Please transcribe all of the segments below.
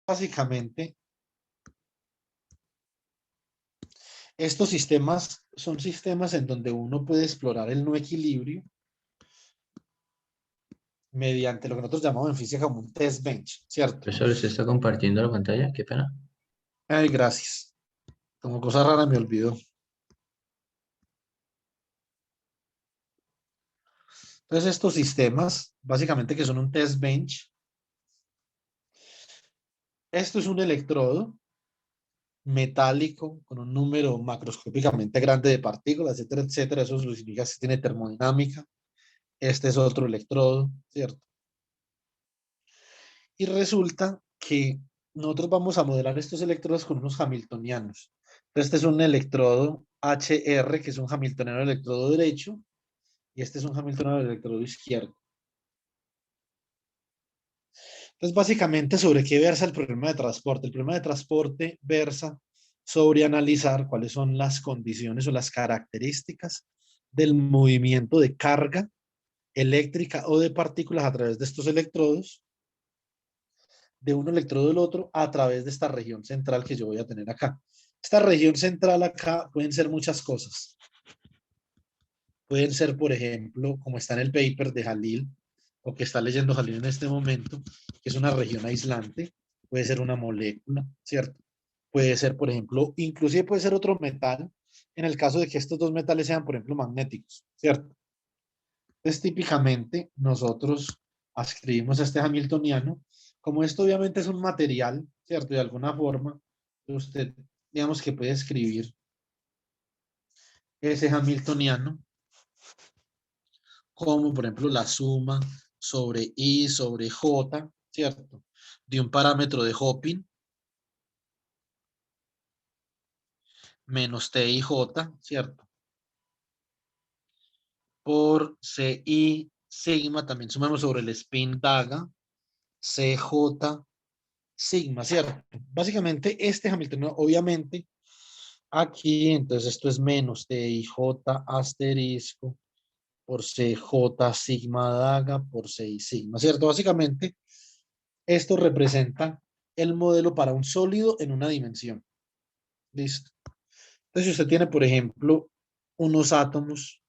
básicamente, estos sistemas son sistemas en donde uno puede explorar el no equilibrio mediante lo que nosotros llamamos en física como un test bench, ¿cierto? Profesor, ¿usted está compartiendo la pantalla? Qué pena. Ay, gracias. Como cosa rara me olvidó. Entonces, estos sistemas, básicamente que son un test bench, esto es un electrodo metálico con un número macroscópicamente grande de partículas, etcétera, etcétera. Eso significa que tiene termodinámica. Este es otro electrodo, ¿cierto? Y resulta que nosotros vamos a modelar estos electrodos con unos hamiltonianos. Este es un electrodo HR, que es un hamiltoniano del electrodo derecho, y este es un hamiltoniano del electrodo izquierdo. Entonces, básicamente, ¿sobre qué versa el problema de transporte? El problema de transporte versa sobre analizar cuáles son las condiciones o las características del movimiento de carga eléctrica o de partículas a través de estos electrodos, de un electrodo del otro, a través de esta región central que yo voy a tener acá. Esta región central acá pueden ser muchas cosas. Pueden ser, por ejemplo, como está en el paper de Jalil, o que está leyendo Jalil en este momento, que es una región aislante, puede ser una molécula, ¿cierto? Puede ser, por ejemplo, inclusive puede ser otro metal, en el caso de que estos dos metales sean, por ejemplo, magnéticos, ¿cierto? Entonces, típicamente, nosotros escribimos este hamiltoniano, como esto obviamente es un material, ¿cierto? De alguna forma, usted, digamos que puede escribir ese hamiltoniano como por ejemplo la suma sobre I sobre J, ¿cierto? De un parámetro de Hopin menos TIJ, ¿cierto? Por CI sigma, también sumamos sobre el spin daga, CJ sigma, ¿cierto? Básicamente este Hamiltoniano, obviamente, aquí, entonces esto es menos TIJ asterisco por CJ sigma daga por CI sigma, ¿cierto? Básicamente, esto representa el modelo para un sólido en una dimensión. ¿Listo? Entonces, si usted tiene, por ejemplo, unos átomos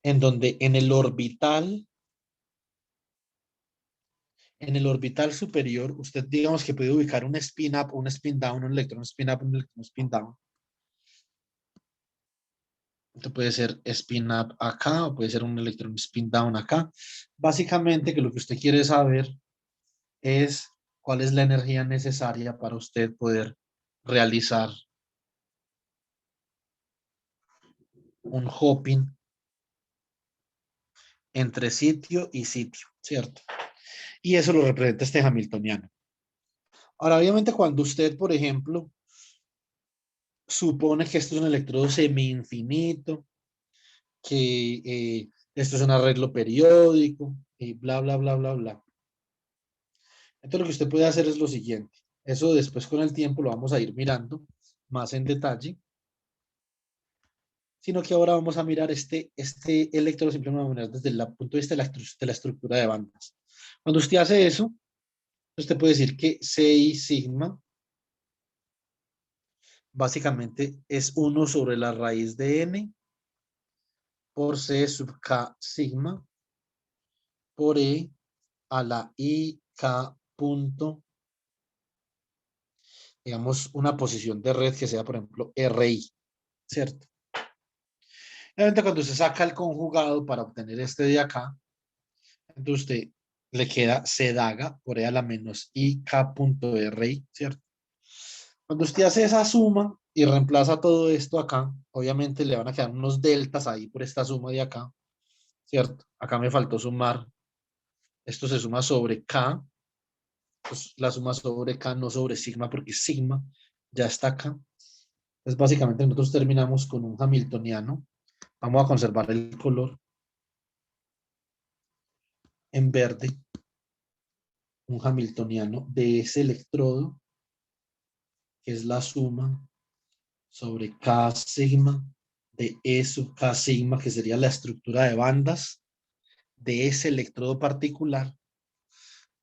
en donde en el orbital superior, usted digamos que puede ubicar un spin up, un spin down, un electrón spin up, un electrón spin down. Esto puede ser spin up acá o puede ser un electrón spin down acá. Básicamente que lo que usted quiere saber es cuál es la energía necesaria para usted poder realizar un hopping entre sitio y sitio, ¿cierto? Y eso lo representa este hamiltoniano. Ahora, obviamente, cuando usted, por ejemplo, supone que esto es un electrodo semi-infinito, que esto es un arreglo periódico, y bla, bla, bla, bla, bla. Entonces, lo que usted puede hacer es lo siguiente. Eso después con el tiempo lo vamos a ir mirando más en detalle, sino que ahora vamos a mirar este electrodo simplemente desde el punto de vista de la estructura de bandas. Cuando usted hace eso, usted puede decir que CI sigma básicamente es 1 sobre la raíz de n por C sub K sigma por E a la I K punto, digamos, una posición de red que sea, por ejemplo, RI, ¿cierto? Obviamente cuando usted saca el conjugado para obtener este de acá, entonces usted le queda C daga por E a la menos I K punto RI, ¿cierto? Cuando usted hace esa suma y reemplaza todo esto acá, obviamente le van a quedar unos deltas ahí por esta suma de acá, ¿cierto? Acá me faltó sumar. Esto se suma sobre K, pues la suma sobre K, no sobre sigma, porque sigma ya está acá. Entonces, básicamente nosotros terminamos con un hamiltoniano. Vamos a conservar el color en verde, un hamiltoniano de ese electrodo, que es la suma sobre K sigma de E sub K sigma, que sería la estructura de bandas de ese electrodo particular,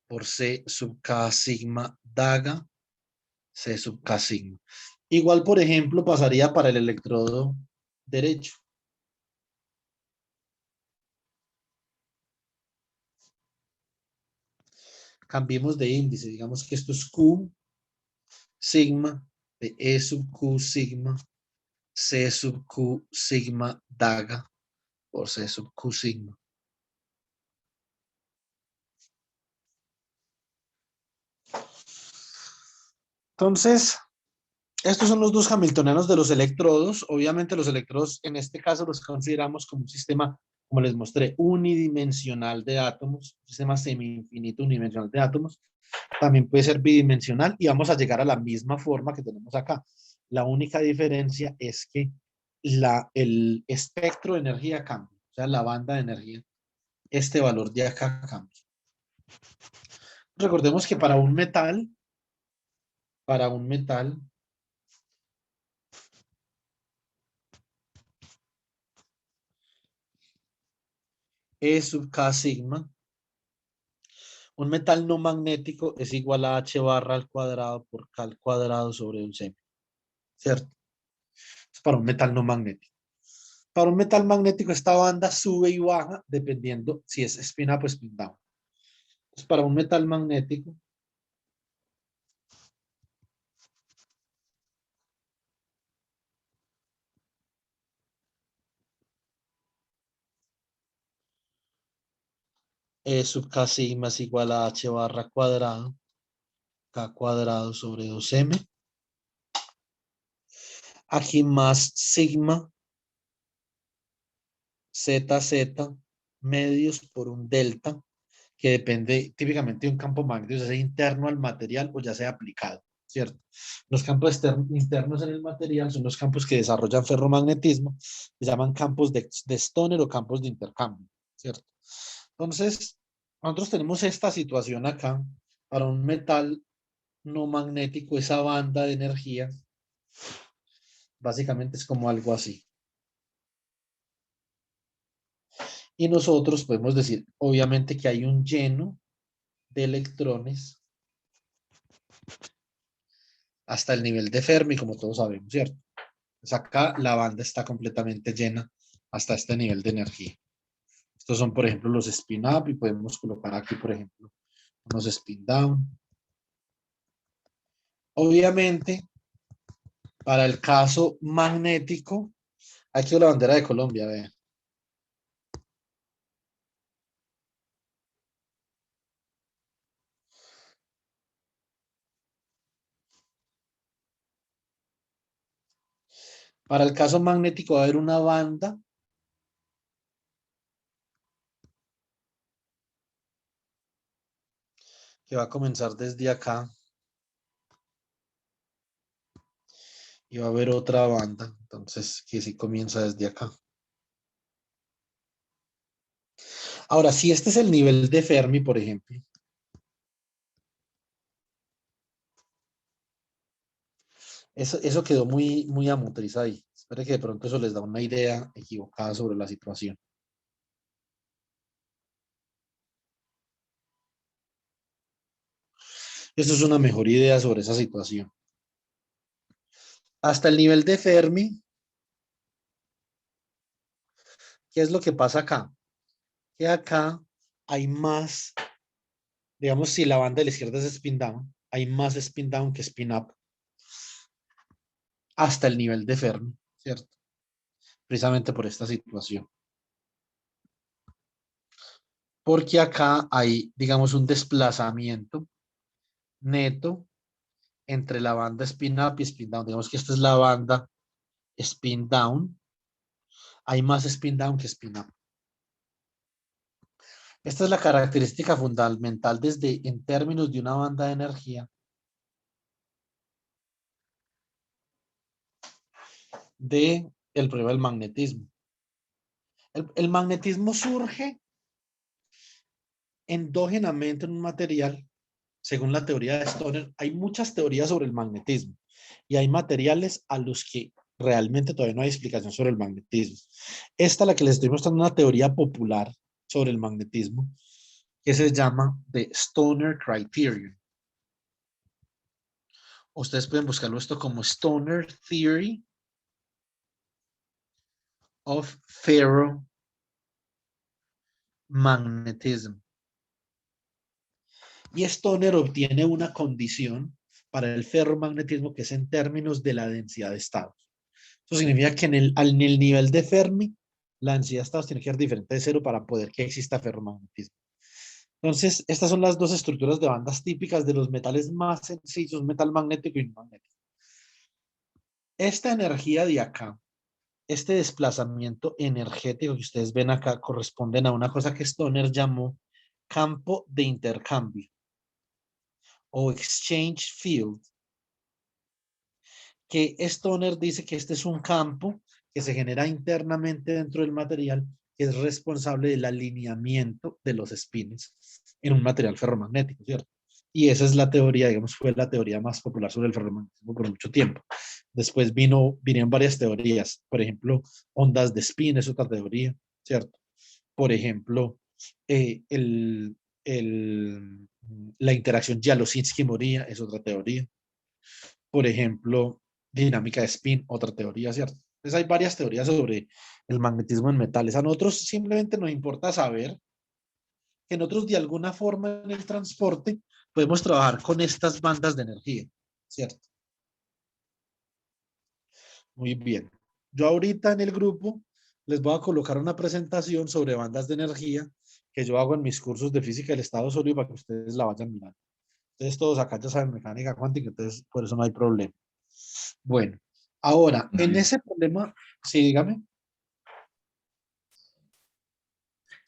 por C sub K sigma daga, C sub K sigma. Igual, por ejemplo, pasaría para el electrodo derecho. Cambiemos de índice, digamos que esto es Q sigma de E sub Q sigma, C sub Q sigma daga por C sub Q sigma. Entonces, estos son los dos hamiltonianos de los electrodos. Obviamente los electrodos en este caso los consideramos como un sistema, como les mostré, unidimensional de átomos, un sistema semi-infinito unidimensional de átomos. También puede ser bidimensional y vamos a llegar a la misma forma que tenemos acá. La única diferencia es que el espectro de energía cambia, o sea, la banda de energía, este valor de acá cambia. Recordemos que para un metal, E sub K sigma, un metal no magnético es igual a H barra al cuadrado por K al cuadrado sobre un semi, ¿cierto? Es para un metal no magnético. Para un metal magnético esta banda sube y baja dependiendo si es spin up o spin down. Entonces, para un metal magnético, E sub K sigma es igual a H barra cuadrado, K cuadrado sobre 2M. Aquí más sigma, ZZ, medios por un delta, que depende típicamente de un campo magnético, ya sea interno al material o ya sea aplicado, ¿cierto? Los campos internos en el material son los campos que desarrollan ferromagnetismo, se llaman campos de Stoner o campos de intercambio, ¿cierto? Entonces, nosotros tenemos esta situación acá, para un metal no magnético, esa banda de energía, básicamente es como algo así. Y nosotros podemos decir, obviamente, que hay un lleno de electrones hasta el nivel de Fermi, como todos sabemos, ¿cierto? Pues acá la banda está completamente llena hasta este nivel de energía. Estos son, por ejemplo, los spin up y podemos colocar aquí, por ejemplo, unos spin down. Obviamente, para el caso magnético, aquí la bandera de Colombia, vean. Para el caso magnético va a haber una banda que va a comenzar desde acá y va a haber otra banda, entonces, que sí comienza desde acá. Ahora, si este es el nivel de Fermi, por ejemplo, eso quedó muy a ahí. Espero que de pronto eso les da una idea equivocada sobre la situación. Esto es una mejor idea sobre esa situación. Hasta el nivel de Fermi, ¿qué es lo que pasa acá? Que acá hay más, digamos, si la banda de la izquierda es spin down, hay más spin down que spin up hasta el nivel de Fermi, ¿cierto? Precisamente por esta situación. Porque acá hay, digamos, un desplazamiento neto entre la banda spin up y spin down. Digamos que esta es la banda spin down. Hay más spin down que spin up. Esta es la característica fundamental desde en términos de una banda de energía de el problema del magnetismo. El magnetismo surge endógenamente en un material, según la teoría de Stoner. Hay muchas teorías sobre el magnetismo y hay materiales a los que realmente todavía no hay explicación sobre el magnetismo. Esta, la que les estoy mostrando, una teoría popular sobre el magnetismo, que se llama The Stoner Criterion. Ustedes pueden buscarlo esto como Stoner Theory of Ferromagnetism. Y Stoner obtiene una condición para el ferromagnetismo que es en términos de la densidad de estados. Eso significa que en el nivel de Fermi, la densidad de estados tiene que ser diferente de cero para poder que exista ferromagnetismo. Entonces, estas son las dos estructuras de bandas típicas de los metales más sencillos, metal magnético y no magnético. Esta energía de acá, este desplazamiento energético que ustedes ven acá, corresponden a una cosa que Stoner llamó campo de intercambio o exchange field, que Stoner dice que este es un campo que se genera internamente dentro del material, que es responsable del alineamiento de los espines en un material ferromagnético, ¿cierto? Y esa es la teoría, digamos, fue la teoría más popular sobre el ferromagnetismo por mucho tiempo. Después vinieron varias teorías, por ejemplo, ondas de spin es otra teoría, ¿cierto? Por ejemplo, eh, el, el, la interacción Jalosinski-Moria es otra teoría. Por ejemplo, dinámica de spin, otra teoría, ¿cierto? Entonces hay varias teorías sobre el magnetismo en metales. A nosotros simplemente nos importa saber que nosotros de alguna forma en el transporte podemos trabajar con estas bandas de energía, ¿cierto? Muy bien. Yo ahorita en el grupo les voy a colocar una presentación sobre bandas de energía que yo hago en mis cursos de física del estado sólido para que ustedes la vayan mirando. Entonces todos acá ya saben mecánica cuántica, entonces por eso no hay problema. Bueno, ahora, No, en ese problema, sí, dígame.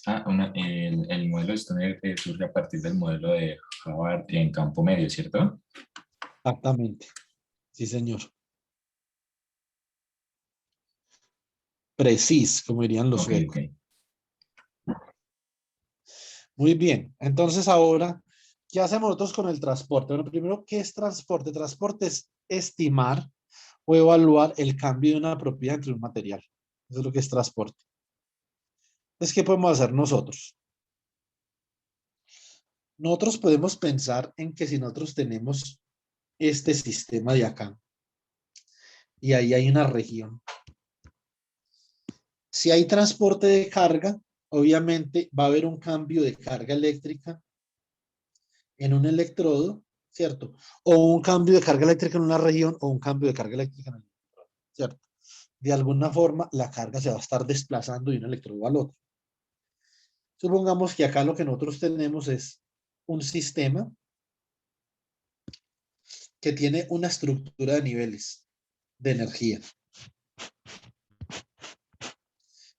el modelo de Stoner surge a partir del modelo de Hubbard en campo medio, ¿cierto? Exactamente. Sí, señor. Precis, como dirían los Ok, suecos. ok. Muy bien. Entonces ahora, ¿qué hacemos nosotros con el transporte? Bueno, primero, ¿qué es transporte? Transporte es estimar o evaluar el cambio de una propiedad entre un material. Eso es lo que es transporte. Entonces, ¿qué podemos hacer nosotros? Nosotros podemos pensar en que si nosotros tenemos este sistema de acá y ahí hay una región. Si hay transporte de carga, obviamente va a haber un cambio de carga eléctrica en un electrodo, ¿cierto? O un cambio de carga eléctrica en una región o un cambio de carga eléctrica en el electrodo, ¿cierto? De alguna forma, la carga se va a estar desplazando de un electrodo al otro. Supongamos que acá lo que nosotros tenemos es un sistema que tiene una estructura de niveles de energía.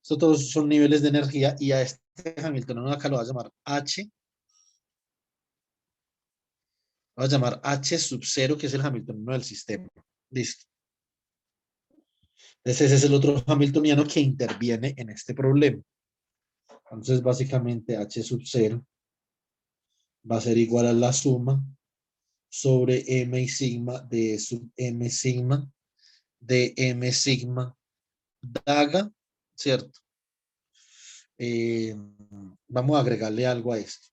Estos todos son niveles de energía y a este Hamiltoniano acá lo va a llamar H. Lo va a llamar H sub 0, que es el Hamiltoniano del sistema. Listo. Entonces ese es el otro Hamiltoniano que interviene en este problema. Entonces básicamente H sub 0 va a ser igual a la suma sobre M y sigma de sub M sigma de M sigma daga, ¿cierto? Vamos a agregarle algo a esto.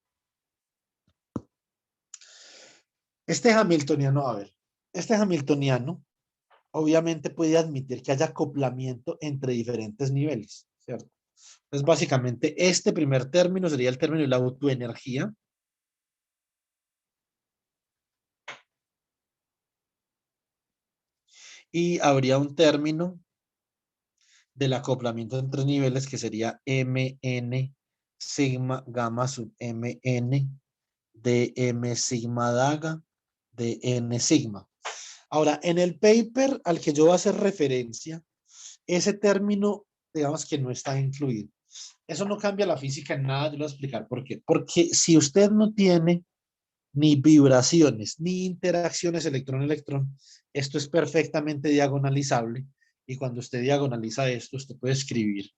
Este Hamiltoniano, a ver, este Hamiltoniano obviamente puede admitir que haya acoplamiento entre diferentes niveles, ¿cierto? Entonces, básicamente, este primer término sería el término de la autoenergía. Y habría un término del acoplamiento entre niveles que sería Mn sigma gamma sub Mn de M sigma daga de N sigma. Ahora, en el paper al que yo voy a hacer referencia, ese término, digamos que no está incluido. Eso no cambia la física en nada, yo le voy a explicar por qué. Porque si usted no tiene ni vibraciones, ni interacciones electrón-electrón, esto es perfectamente diagonalizable. Y cuando usted diagonaliza esto, usted puede escribir,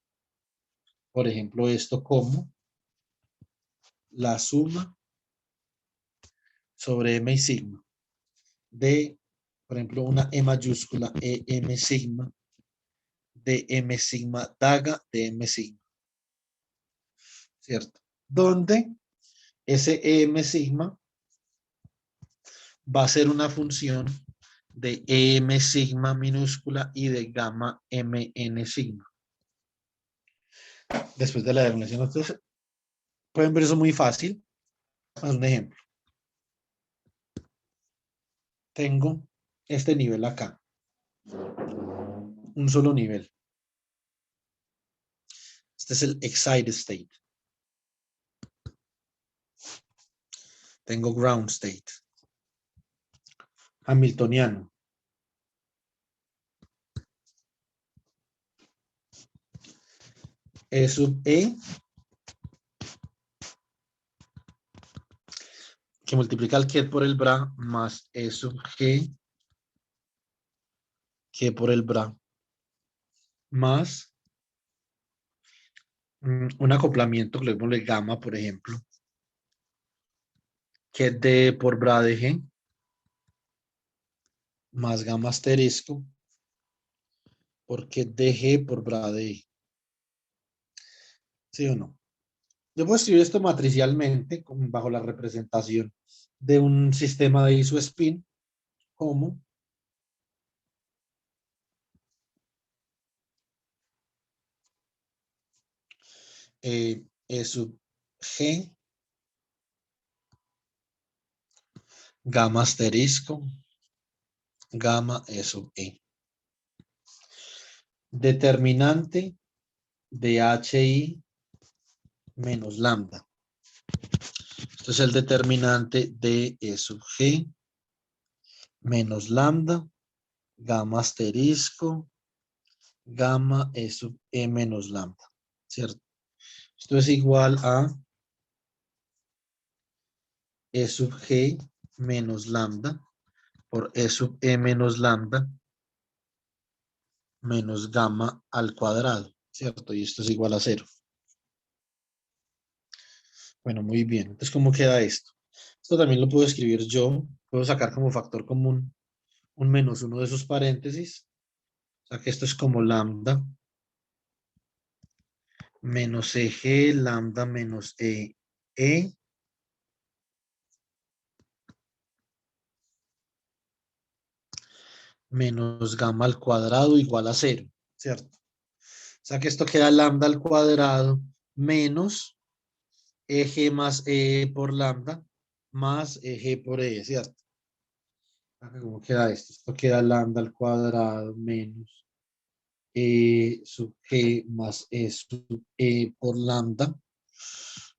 por ejemplo, esto como la suma sobre M y sigma de, por ejemplo, una E mayúscula, E M sigma, de M sigma daga de M sigma, ¿cierto? Donde ese EM sigma va a ser una función de EM sigma minúscula y de gamma MN sigma. Después de la definición, entonces, pueden ver eso muy fácil. Haz un ejemplo. Tengo este nivel acá. Un solo nivel. Este es el excited state. Tengo ground state. Hamiltoniano. E sub E que multiplica el ket por el bra más E sub G que por el bra más un acoplamiento, que le gamma, por ejemplo, que es D por bra de G más gamma asterisco porque DG por bra de E. ¿Sí o no? Yo puedo escribir esto matricialmente bajo la representación de un sistema de isospin como E sub G gamma asterisco gamma E sub E. Determinante de HI menos lambda. Esto es el determinante de E sub G menos lambda, gamma asterisco, gamma E sub E menos lambda, ¿cierto? Esto es igual a E sub G menos lambda por E sub E menos lambda menos gamma al cuadrado, ¿cierto? Y esto es igual a 0. Bueno, muy bien. Entonces, ¿cómo queda esto? Esto también lo puedo escribir yo. Puedo sacar como factor común un menos uno de sus paréntesis. O sea que esto es como lambda menos EG, lambda menos E menos gamma al cuadrado igual a 0, ¿cierto? O sea que esto queda lambda al cuadrado menos EG más E por lambda más EG por E, ¿cierto? ¿Cómo queda esto? Esto queda lambda al cuadrado menos E sub G más E sub E por lambda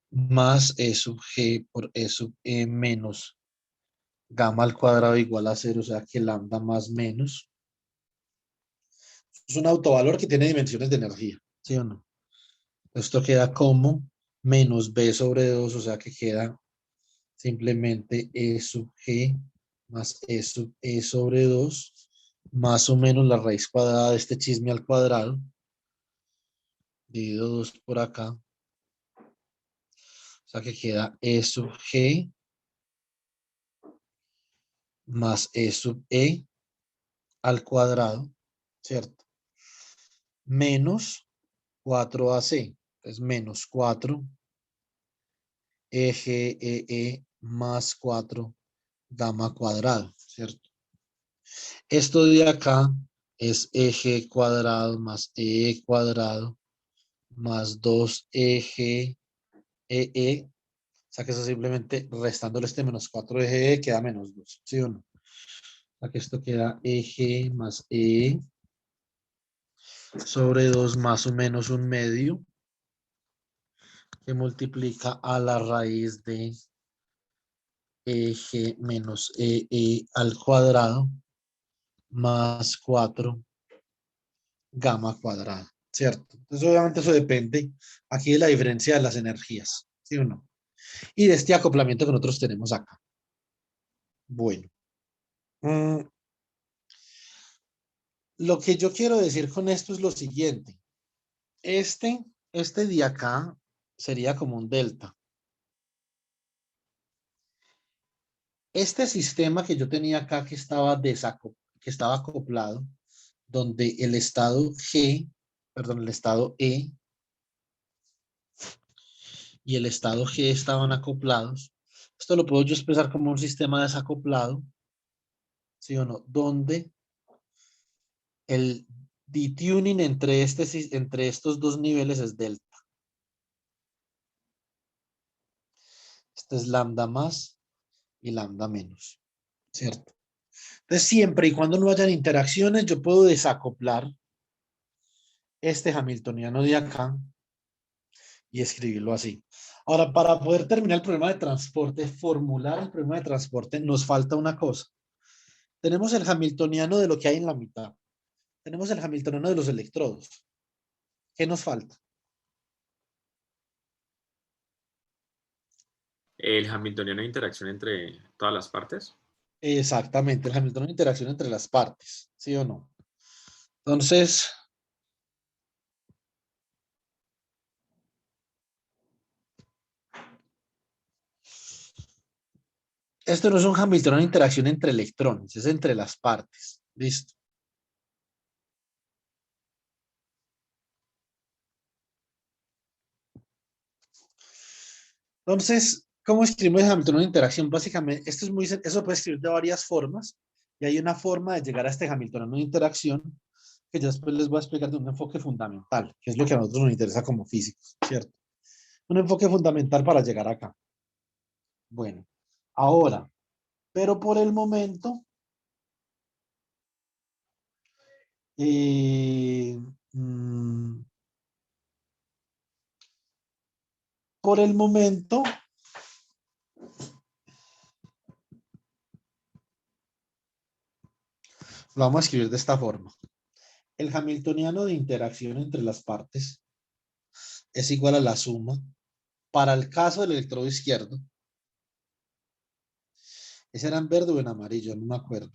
más E sub G por E sub E menos gamma al cuadrado igual a 0, o sea que lambda más menos. Es un autovalor que tiene dimensiones de energía, ¿sí o no? Esto queda como menos B sobre 2, o sea que queda simplemente E sub G más E sub E sobre 2, más o menos la raíz cuadrada de este chisme al cuadrado, dividido 2 por acá, o sea que queda E sub G más E sub E al cuadrado, ¿cierto? Menos 4AC, es menos 4 eje EE más 4 gamma cuadrado, ¿cierto? Esto de acá es eje cuadrado más EE cuadrado más 2 eje EE. O sea que eso simplemente restándole este menos 4 eje E queda menos 2, ¿sí o no? O sea que esto queda eje más E sobre 2 más o menos un medio que multiplica a la raíz de eje menos EE al cuadrado más 4 gamma cuadrada, ¿cierto? Entonces, obviamente eso depende aquí de la diferencia de las energías, ¿sí o no? Y de este acoplamiento que nosotros tenemos acá. Bueno. Lo que yo quiero decir con esto es lo siguiente. Este de acá sería como un delta. Este sistema que yo tenía acá que estaba acoplado, donde el estado G, perdón, el estado E y el estado G estaban acoplados. Esto lo puedo yo expresar como un sistema desacoplado, ¿sí o no? Donde el detuning entre estos dos niveles es delta. Este es lambda más y lambda menos, ¿cierto? Entonces, siempre y cuando no hayan interacciones, yo puedo desacoplar este hamiltoniano de acá y escribirlo así. Ahora, para poder terminar el problema de transporte, formular el problema de transporte, nos falta una cosa. Tenemos el hamiltoniano de lo que hay en la mitad. Tenemos el hamiltoniano de los electrodos. ¿Qué nos falta? El hamiltoniano de interacción entre todas las partes. Exactamente, el hamiltoniano de interacción entre las partes, ¿sí o no? Entonces, esto no es un hamiltoniano de interacción entre electrones, es entre las partes. ¿Listo? Entonces, ¿cómo escribimos el hamiltoniano de interacción? Básicamente, esto es muy, eso puede escribir de varias formas y hay una forma de llegar a este hamiltoniano de interacción que ya después les voy a explicar de un enfoque fundamental, que es lo que a nosotros nos interesa como físicos, ¿cierto? Un enfoque fundamental para llegar acá. Bueno, ahora, pero por el momento, eh, mm, por el momento, lo vamos a escribir de esta forma. El hamiltoniano de interacción entre las partes es igual a la suma, para el caso del electrodo izquierdo, ¿ese era en verde o en amarillo? No me acuerdo.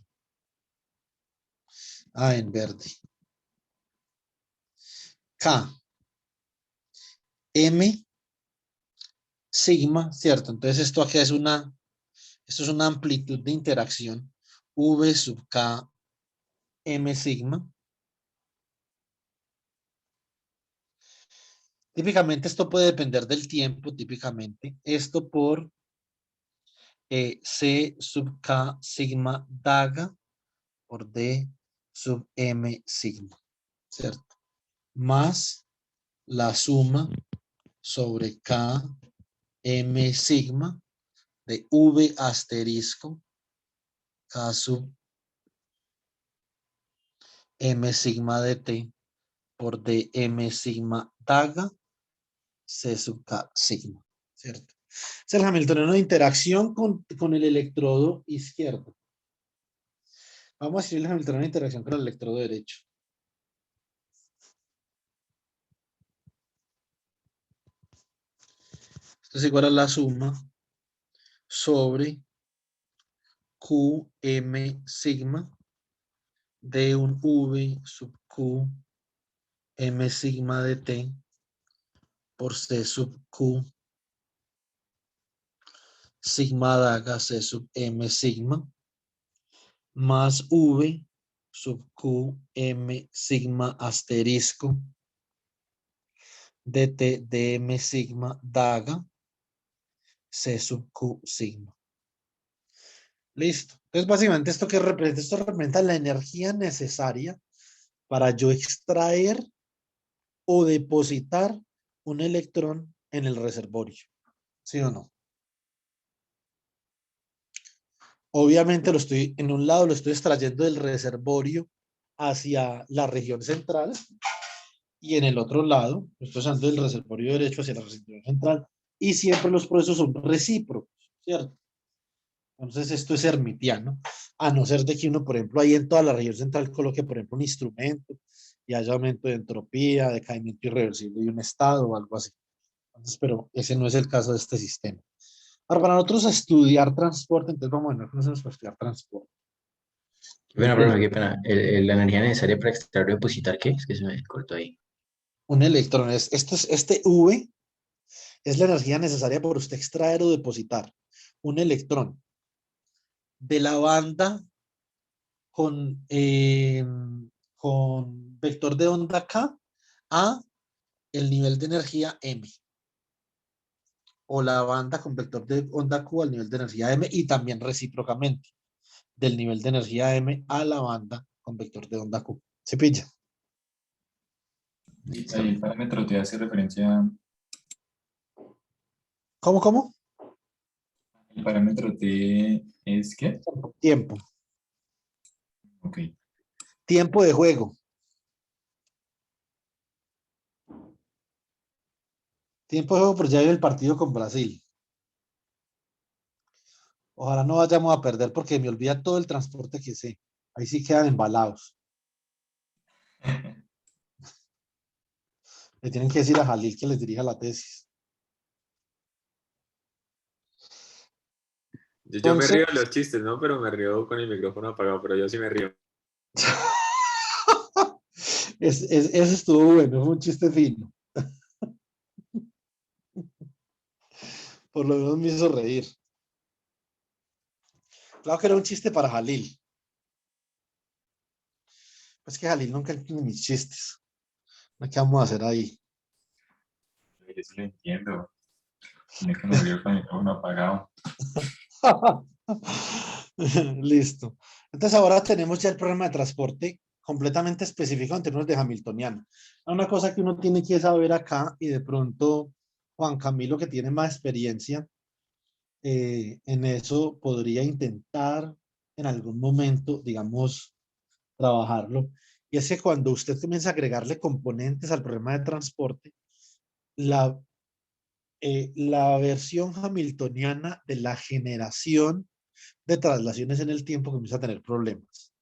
Ah, en verde. K, M, sigma, ¿cierto? Entonces esto aquí esto es una amplitud de interacción, V sub K, M sigma. Típicamente esto puede depender del tiempo, típicamente. Esto por C sub K sigma daga por D sub M sigma, ¿cierto? Más la suma sobre K M sigma de V asterisco K sub M sigma de T por D M sigma daga C sub K sigma, ¿cierto? Es el hamiltoniano de interacción con el electrodo izquierdo. Vamos a escribir el hamiltoniano de interacción con el electrodo derecho. Esto es igual a la suma sobre QM sigma de un V sub Q M sigma de T por C sub Q sigma daga C sub M sigma más V sub Q M sigma asterisco dt dm sigma daga C sub Q sigma. Listo. Entonces, básicamente, ¿esto qué representa? Esto representa la energía necesaria para yo extraer o depositar un electrón en el reservorio. ¿Sí o no? Obviamente en un lado lo estoy extrayendo del reservorio hacia la región central y en el otro lado lo estoy usando del reservorio derecho hacia la región central y siempre los procesos son recíprocos, ¿cierto? Entonces esto es hermitiano, a no ser de que uno, por ejemplo, ahí en toda la región central coloque, por ejemplo, un instrumento y haya aumento de entropía, decaimiento irreversible de un estado o algo así. Entonces, pero ese no es el caso de este sistema. Ahora, para nosotros estudiar transporte, entonces vamos a ver cómo hacemos para estudiar transporte. Qué pena, profe, qué pena. La energía necesaria para extraer o depositar, ¿qué? Es que se me cortó ahí. Un electrón, este V es la energía necesaria para usted extraer o depositar un electrón de la banda con, con vector de onda K a el nivel de energía M. o la banda con vector de onda Q al nivel de energía M y también recíprocamente del nivel de energía M a la banda con vector de onda Q. ¿Se pilla? Listo. Ahí el parámetro te hace referencia, ¿Cómo? el parámetro T es ¿qué? Tiempo. Ok. Tiempo de juego. Tiempo de juego, pero ya viene el partido con Brasil. Ojalá no vayamos a perder porque me olvida todo el transporte que sé. Ahí sí quedan embalados. Le tienen que decir a Jalil que les dirija la tesis. Yo me Entonces, río de los chistes, ¿no? Pero me río con el micrófono apagado, pero yo sí me río. ese estuvo bueno, fue un chiste fino. Por lo menos me hizo reír. Claro que era un chiste para Jalil. Es que Jalil nunca entiende mis chistes. ¿Qué vamos a hacer ahí? Yo sí lo entiendo. Tiene que me río con el micrófono apagado. Listo. Entonces ahora tenemos ya el programa de transporte completamente específico en términos de Hamiltoniano. Una cosa que uno tiene que saber acá y de pronto Juan Camilo que tiene más experiencia en eso podría intentar en algún momento, digamos, trabajarlo. Y es que cuando usted comienza a agregarle componentes al problema de transporte, la, la versión hamiltoniana de la generación de traslaciones en el tiempo comienza a tener problemas.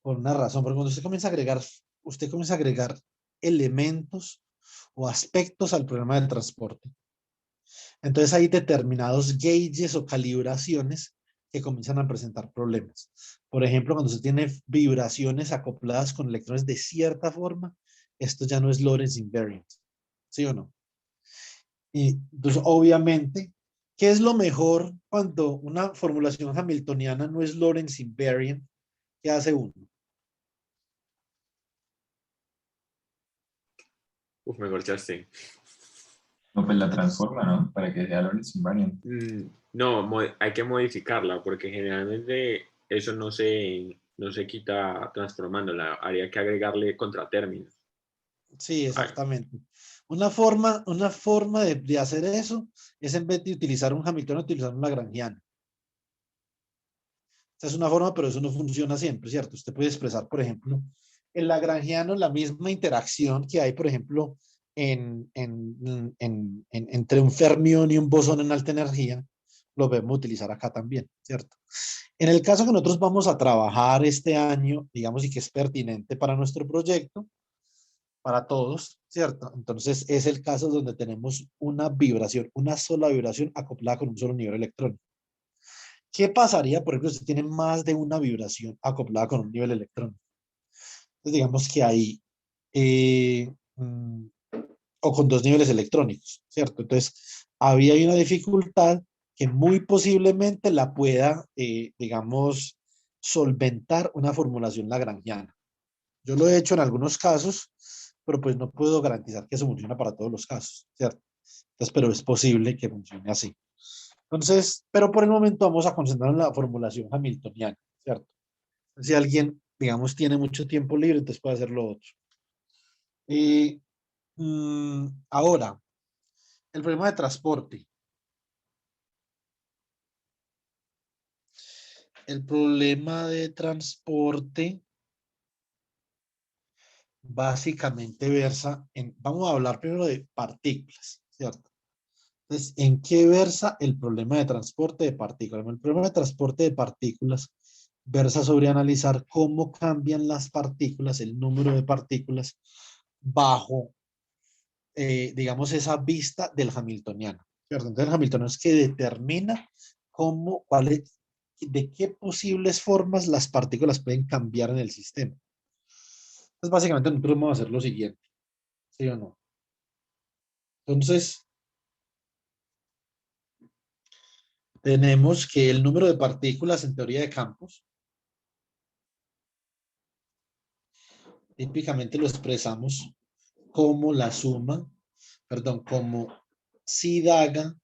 Por una razón, porque cuando usted comienza a agregar elementos o aspectos al problema del transporte. Entonces hay determinados gauges o calibraciones que comienzan a presentar problemas. Por ejemplo, cuando se tiene vibraciones acopladas con electrones de cierta forma, esto ya no es Lorentz invariant. ¿Sí o no? Y entonces, obviamente, ¿qué es lo mejor cuando una formulación hamiltoniana no es Lorentz invariant? ¿Qué hace uno? Uf, me corchaste. No, pues la transforma, ¿no? Para que sea Lorentz invariant. No, hay que modificarla porque generalmente eso no se quita transformándola. Habría que agregarle contratérminos. Sí, Ay, exactamente. Una forma de hacer eso es en vez de utilizar un Hamiltoniano, utilizar un Lagrangiano. Esa es una forma, pero eso no funciona siempre, ¿cierto? Usted puede expresar, por ejemplo, el Lagrangiano, la misma interacción que hay, por ejemplo, entre un fermión y un bosón en alta energía, lo podemos utilizar acá también, ¿cierto? En el caso que nosotros vamos a trabajar este año, digamos, y que es pertinente para nuestro proyecto, para todos, ¿cierto? Entonces es el caso donde tenemos una vibración, una sola vibración acoplada con un solo nivel electrónico. ¿Qué pasaría, por ejemplo, si tiene más de una vibración acoplada con un nivel electrónico? Entonces digamos que hay, eh, mm, o con dos niveles electrónicos, ¿cierto? Entonces había una dificultad que muy posiblemente la pueda, digamos, solventar una formulación lagrangiana. Yo lo he hecho en algunos casos, pero pues no puedo garantizar que eso funcione para todos los casos, ¿cierto? Entonces, pero es posible que funcione así. Entonces, pero por el momento vamos a concentrar en la formulación hamiltoniana, ¿cierto? Si alguien, digamos, tiene mucho tiempo libre, entonces puede hacer lo otro. Y ahora, el problema de transporte. El problema de transporte básicamente versa en, vamos a hablar primero de partículas, ¿cierto? Entonces, ¿en qué versa el problema de transporte de partículas? El problema de transporte de partículas versa sobre analizar cómo cambian las partículas, el número de partículas, bajo, digamos, esa vista del hamiltoniano, ¿cierto? Entonces, el hamiltoniano es que determina cómo, de qué posibles formas las partículas pueden cambiar en el sistema. Entonces, básicamente, nosotros vamos a hacer lo siguiente, ¿sí o no? Entonces, tenemos que el número de partículas en teoría de campos, típicamente lo expresamos como la suma, perdón, como si daga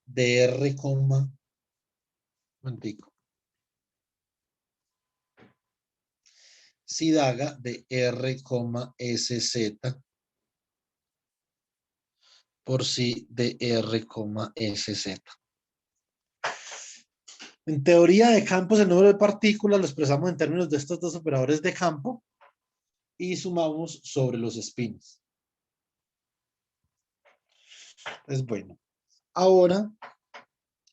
de R, momentico. Si daga de R, SZ por si de R, SZ. En teoría de campos, el número de partículas lo expresamos en términos de estos dos operadores de campo y sumamos sobre los spins. Entonces, bueno, ahora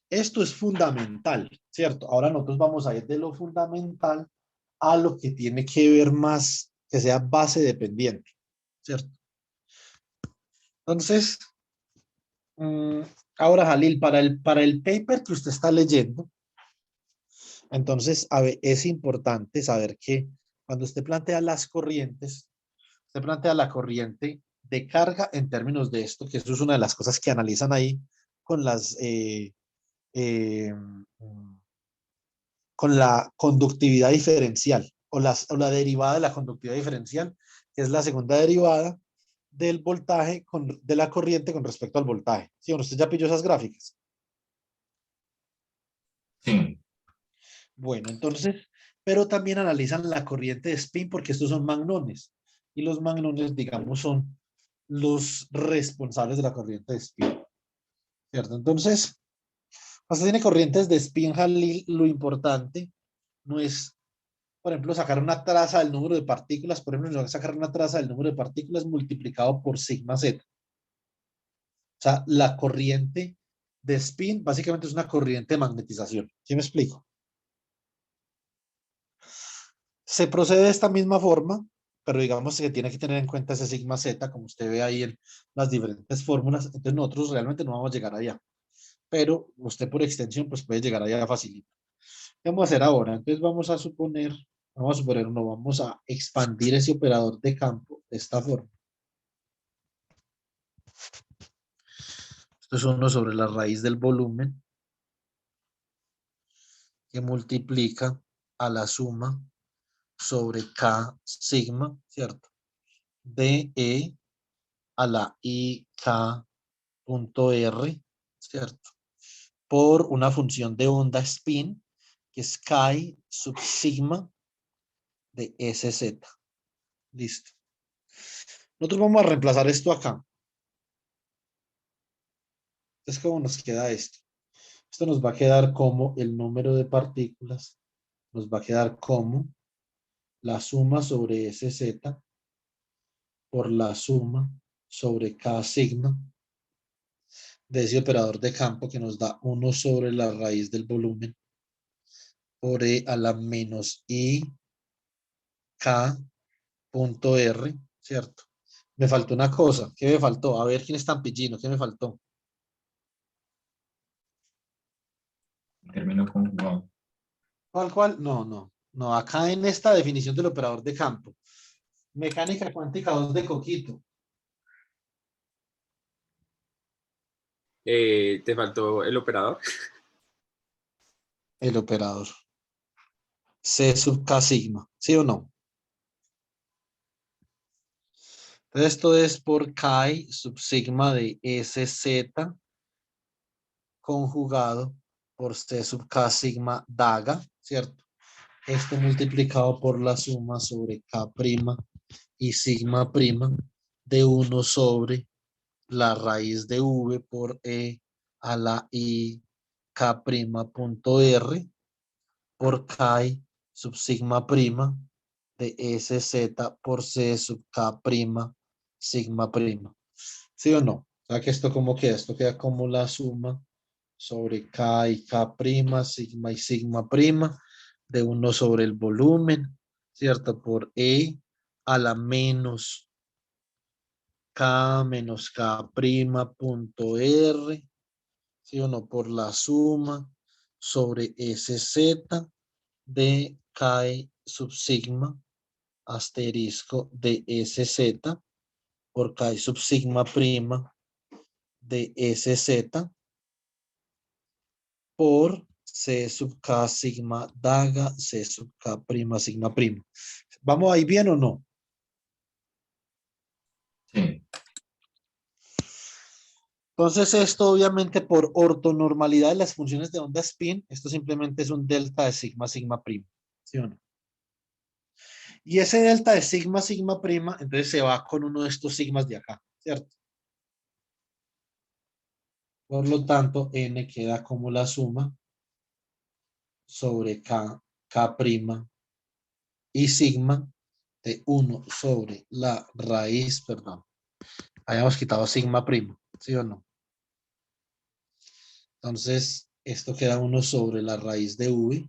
esto es fundamental, ¿cierto? Ahora nosotros vamos a ir de lo fundamental a lo que tiene que ver más, que sea base dependiente, ¿cierto? Entonces, ahora Jalil, para el paper que usted está leyendo, entonces, a ver, es importante saber que cuando usted plantea las corrientes, usted plantea la corriente de carga en términos de esto, que eso es una de las cosas que analizan ahí con las eh, con la conductividad diferencial o la derivada de la conductividad diferencial, que es la segunda derivada del voltaje de la corriente con respecto al voltaje. ¿Sí? Bueno, usted ya pilló esas gráficas. Sí. Bueno, entonces, pero también analizan la corriente de spin porque estos son magnones. Y los magnones, digamos, son los responsables de la corriente de spin. ¿Cierto? Entonces, cuando tiene corrientes de spin, Jalil, lo importante no es, por ejemplo, sacar una traza del número de partículas, por ejemplo, sacar una traza del número de partículas multiplicado por sigma z. O sea, la corriente de spin básicamente es una corriente de magnetización. ¿Sí me explico? Se procede de esta misma forma, pero digamos que tiene que tener en cuenta ese sigma z, como usted ve ahí en las diferentes fórmulas. Entonces nosotros realmente no vamos a llegar allá, pero usted por extensión pues puede llegar allá facilito. ¿Qué vamos a hacer ahora? Entonces no, vamos a expandir ese operador de campo de esta forma. Esto es 1 sobre la raíz del volumen que multiplica a la suma sobre K sigma, ¿cierto? De E a la IK punto R, ¿cierto? Por una función de onda spin que es Chi sub sigma de SZ. Listo. Nosotros vamos a reemplazar esto acá. Entonces, ¿cómo nos queda esto? Esto nos va a quedar como el número de partículas, nos va a quedar como la suma sobre SZ por la suma sobre K sigma de ese operador de campo que nos da 1 sobre la raíz del volumen por E a la menos I K punto R, ¿cierto? Me faltó una cosa. ¿Qué me faltó? A ver, ¿quién es tan pillino? ¿Qué me faltó? Término conjugado. ¿Cuál? No, no. No, acá en esta definición del operador de campo. Mecánica cuántica 2 de Coquito. ¿Te faltó el operador? El operador. C sub K sigma. ¿Sí o no? Entonces, esto es por Chi sub sigma de SZ conjugado por C sub K sigma daga, ¿cierto? Esto multiplicado por la suma sobre K' y sigma prima de 1 sobre la raíz de V por E a la I K' punto R por Chi sub sigma prima de SZ por C sub K' sigma prima. ¿Sí o no? O sea que esto como queda, esto queda como la suma sobre K y K prima, sigma y sigma prima, de 1 sobre el volumen, ¿cierto? Por E a la menos K menos K prima punto R, ¿sí o no? Por la suma sobre SZ de K sub sigma asterisco de SZ por K sub sigma prima de SZ por C sub K sigma daga, C sub K prima sigma prima. ¿Vamos ahí bien o no? Sí. Entonces esto obviamente por ortonormalidad de las funciones de onda spin, esto simplemente es un delta de sigma sigma prima, ¿sí o no? Y ese delta de sigma sigma prima, entonces se va con uno de estos sigmas de acá, ¿cierto? Por lo tanto, n queda como la suma sobre k prima y sigma de 1 sobre la raíz, perdón, hayamos quitado sigma prima, ¿sí o no? Entonces, esto queda 1 sobre la raíz de v,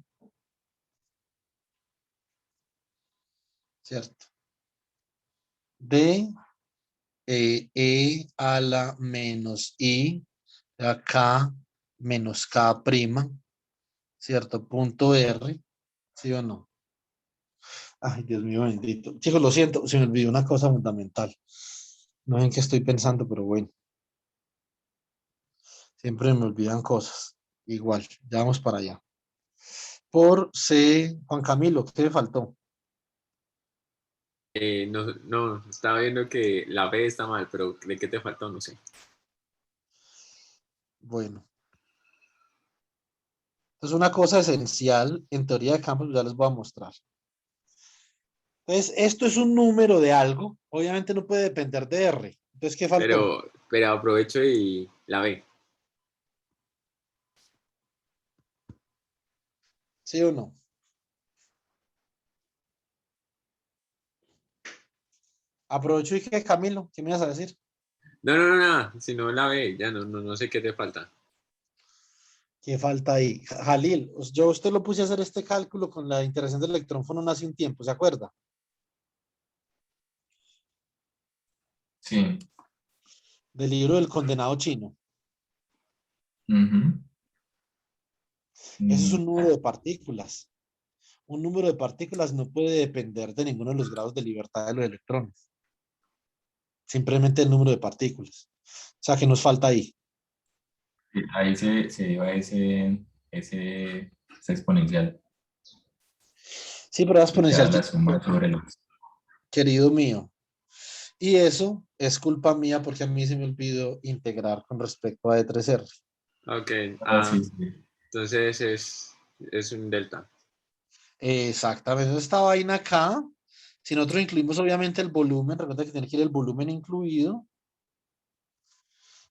¿cierto? De a la menos i, a k menos k prima, ¿cierto? Punto r, ¿sí o no? Ay, Dios mío bendito. Chicos, lo siento, se me olvidó una cosa fundamental. No sé en qué estoy pensando, pero bueno, siempre me olvidan cosas. Igual, ya vamos para allá. Por C, Juan Camilo, ¿qué le faltó? No, no, estaba viendo que la B está mal, pero ¿de qué te faltó? No sé. Bueno, entonces una cosa esencial en teoría de campos, ya les voy a mostrar. Entonces, esto es un número de algo, obviamente no puede depender de R. Entonces, ¿qué faltó? Pero aprovecho y la B. ¿Sí o no? Aprovecho y que Camilo, ¿qué me vas a decir? No, no, no, nada, si no la B, ya no sé qué te falta. ¿Qué falta ahí? Jalil, yo a usted lo puse a hacer este cálculo con la interacción del electrón hace un tiempo, ¿se acuerda? Sí. Del libro del condenado chino. Ujú. Eso es un número Ah, de partículas. Un número de partículas no puede depender de ninguno de los grados de libertad de los electrones. Simplemente el número de partículas. O sea, ¿qué nos falta ahí? sí, ahí se lleva esa exponencial Sí, pero la que queda exponencial, la suma sobre los... querido mío. Y eso es culpa mía porque a mí se me olvidó integrar con respecto a E3R. Ok, Ah, sí, sí. entonces es un delta. Exactamente. Esta vaina acá, si nosotros incluimos obviamente el volumen, recuerda que tiene que ir el volumen incluido,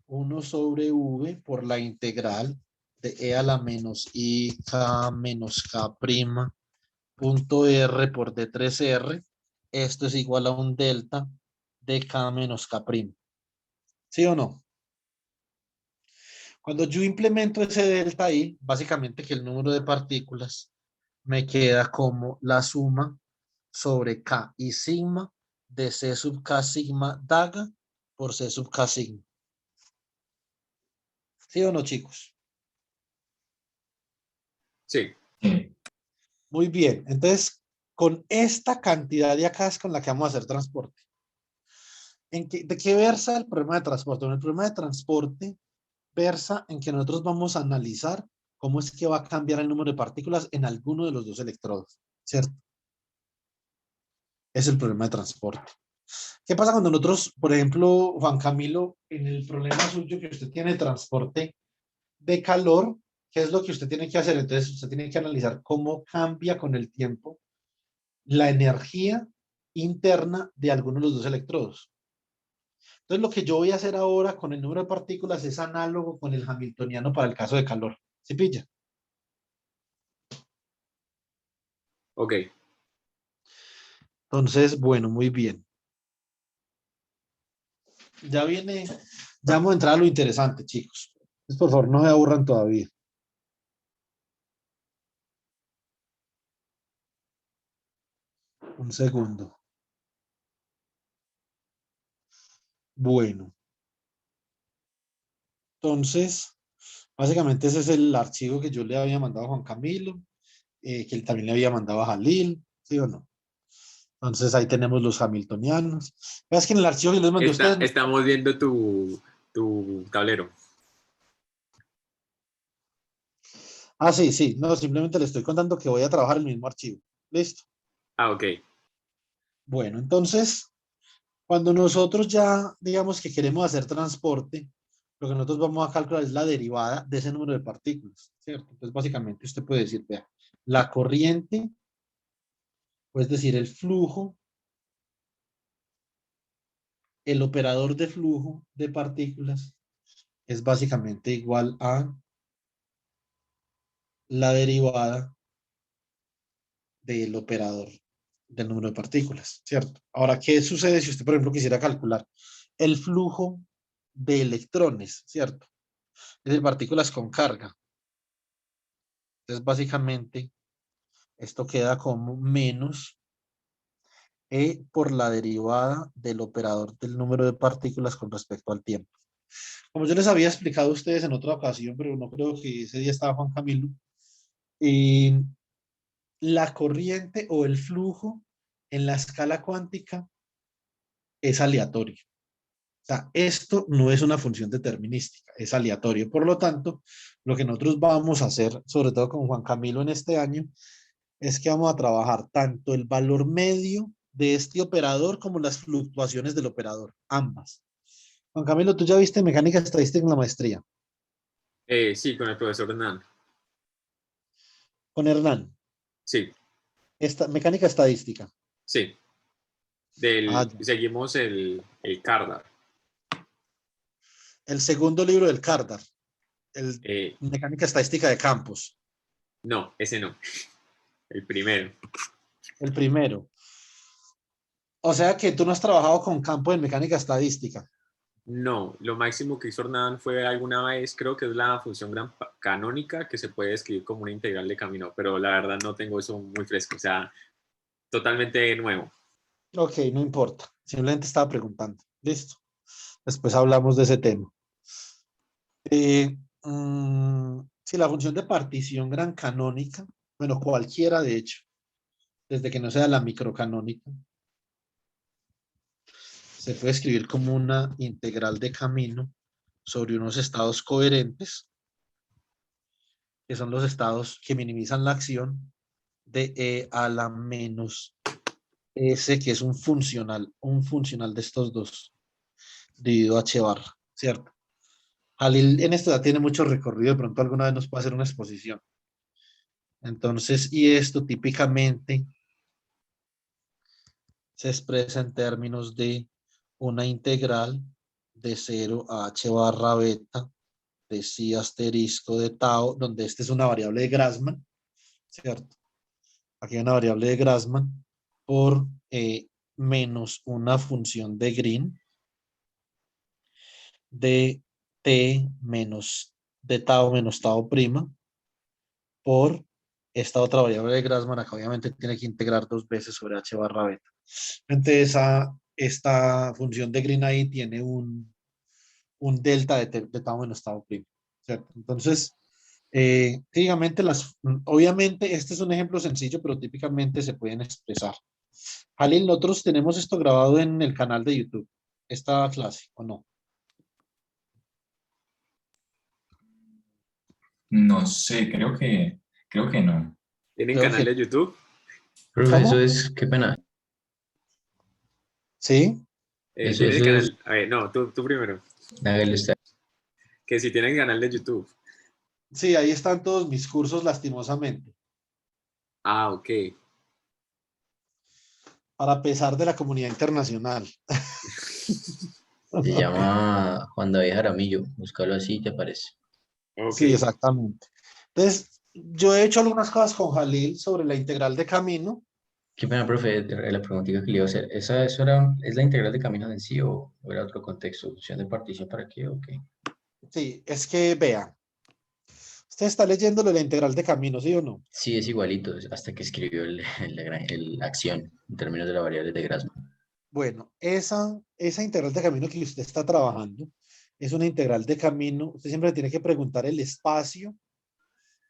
1 sobre V por la integral de E a la menos I K menos K prima punto R por D3R. Esto es igual a un delta de K menos K prima. ¿Sí o no? Cuando yo implemento ese delta ahí, básicamente que el número de partículas me queda como la suma sobre K y sigma de C sub K sigma daga por C sub K sigma. ¿Sí o no, chicos? Sí, Sí. Muy bien. Entonces, con esta cantidad de acá es con la que vamos a hacer transporte. ¿De qué versa el problema de transporte? Bueno, el problema de transporte versa en que nosotros vamos a analizar cómo es que va a cambiar el número de partículas en alguno de los dos electrodos, ¿cierto? Es el problema de transporte. ¿Qué pasa cuando nosotros, por ejemplo, Juan Camilo, en el problema suyo que usted tiene de transporte de calor, qué es lo que usted tiene que hacer? Entonces, usted tiene que analizar cómo cambia con el tiempo la energía interna de alguno de los dos electrodos. Entonces, lo que yo voy a hacer ahora con el número de partículas es análogo con el hamiltoniano para el caso de calor. ¿Sí pilla? ok. Entonces, bueno, muy bien. Ya viene, ya vamos a entrar a lo interesante, chicos. Entonces, por favor, no se aburran todavía. Un segundo. Bueno, entonces, básicamente ese es el archivo que yo le había mandado a Juan Camilo, que él también le había mandado a Jalil, ¿sí o no? Entonces ahí tenemos los hamiltonianos. Es que en el archivo que les mandé a ustedes. Estamos viendo tu tablero. Ah, sí, sí. No, simplemente le estoy contando que voy a trabajar el mismo archivo. Listo. Ah, ok. Bueno, entonces, cuando nosotros ya digamos que queremos hacer transporte, lo que nosotros vamos a calcular es la derivada de ese número de partículas, ¿cierto? Entonces, básicamente, usted puede decir, vea, la corriente, o es decir, el flujo, el operador de flujo de partículas es básicamente igual a la derivada del operador del número de partículas, ¿cierto? Ahora, ¿qué sucede si usted, por ejemplo, quisiera calcular el flujo de electrones, ¿cierto? Es decir, partículas con carga. Entonces, básicamente, esto queda como menos E por la derivada del operador del número de partículas con respecto al tiempo. Como yo les había explicado a ustedes en otra ocasión, pero no creo que ese día estaba Juan Camilo, y la corriente o el flujo en la escala cuántica es aleatorio. O sea, esto no es una función determinística, es aleatorio. Por lo tanto, lo que nosotros vamos a hacer, sobre todo con Juan Camilo en este año, es que vamos a trabajar tanto el valor medio de este operador como las fluctuaciones del operador, ambas. Juan Camilo, tú ya viste mecánica estadística en la maestría, Sí, con el profesor Hernán. con Hernán. Sí, Mecánica estadística. sí. Ah, ya. Seguimos el Cardar. El segundo libro del Cardar, el Eh, Mecánica estadística de campos. no, ese no. El primero. El primero. O sea que tú no has trabajado con campo en mecánica estadística. No, lo máximo que hizo Hernán fue alguna vez, creo que es la función canónica que se puede escribir como una integral de camino, pero la verdad no tengo eso muy fresco, o sea, totalmente nuevo. Ok, no importa. Simplemente estaba preguntando. Listo. Después hablamos de ese tema. Sí, la función de partición gran canónica, bueno, cualquiera de hecho, desde que no sea la microcanónica, se puede escribir como una integral de camino sobre unos estados coherentes, que son los estados que minimizan la acción de E a la menos S, que es un funcional de estos dos, dividido H barra, ¿cierto? Jalil en esto ya tiene mucho recorrido, de pronto alguna vez nos puede hacer una exposición. Entonces, y esto típicamente se expresa en términos de una integral de 0 a h barra beta de psi asterisco de tau, donde esta es una variable de Grassmann, ¿cierto? Aquí hay una variable de Grassmann por menos una función de Green de t menos de tau menos tau prima por esta otra variable de Grassmann. Acá obviamente tiene que integrar dos veces sobre h barra beta. Entonces, esta función de Green ahí tiene un delta de tau menos tau primo, ¿cierto? Entonces, típicamente obviamente este es un ejemplo sencillo, pero típicamente se pueden expresar. Jalil, nosotros tenemos esto grabado en el canal de YouTube, esta clase, ¿o no? No sé, creo que no. ¿Tienen Creo canal que, de YouTube? Profe, eso ¿cómo? es, qué pena. Sí, ¿Tienen Eso es, canal? A ver, no, tú primero. hágale usted. Que si tienen canal de YouTube. sí, ahí están todos mis cursos lastimosamente, Ah, ok. para pesar de la comunidad internacional. Se llama Juan David Jaramillo. Búscalo así, ¿te parece? Ok. Sí, exactamente. Entonces, yo he hecho algunas cosas con Jalil sobre la integral de camino. Qué pena, profe, la preguntita que le iba a hacer. ¿Es la integral de caminos en sí o era otro contexto? ¿Función de partición para qué o qué? Sí, es que vea, usted está leyéndolo la integral de camino, ¿sí o no? Sí, es igualito, hasta que escribió la acción en términos de la variable de Grassmann. Bueno, esa integral de camino que usted está trabajando es una integral de camino. Usted siempre tiene que preguntar el espacio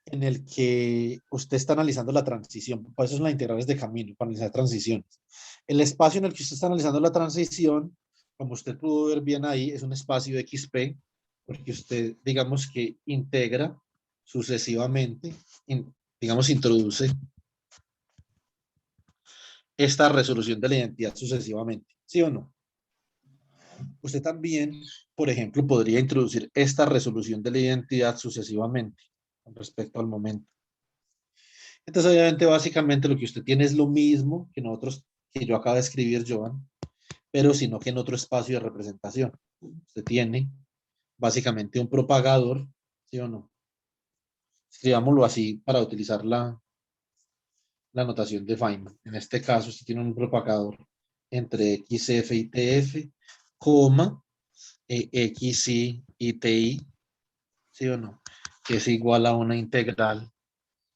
en el que usted está analizando la transición. Por eso son las integrales de camino, para analizar transiciones. El espacio en el que usted está analizando la transición, como usted pudo ver bien ahí, es un espacio XP, porque usted, digamos que integra sucesivamente, digamos, introduce esta resolución de la identidad sucesivamente, ¿sí o no? Usted también, por ejemplo, podría introducir esta resolución de la identidad sucesivamente con respecto al momento. Entonces, obviamente, básicamente lo que usted tiene es lo mismo que nosotros, que yo acabo de escribir, Joan, pero sino que en otro espacio de representación. Usted tiene básicamente un propagador, ¿sí o no? Escribámoslo así para utilizar la notación de Feynman. En este caso, usted tiene un propagador entre XF y TF, coma, XY y TI, ¿sí o no? Que es igual a una integral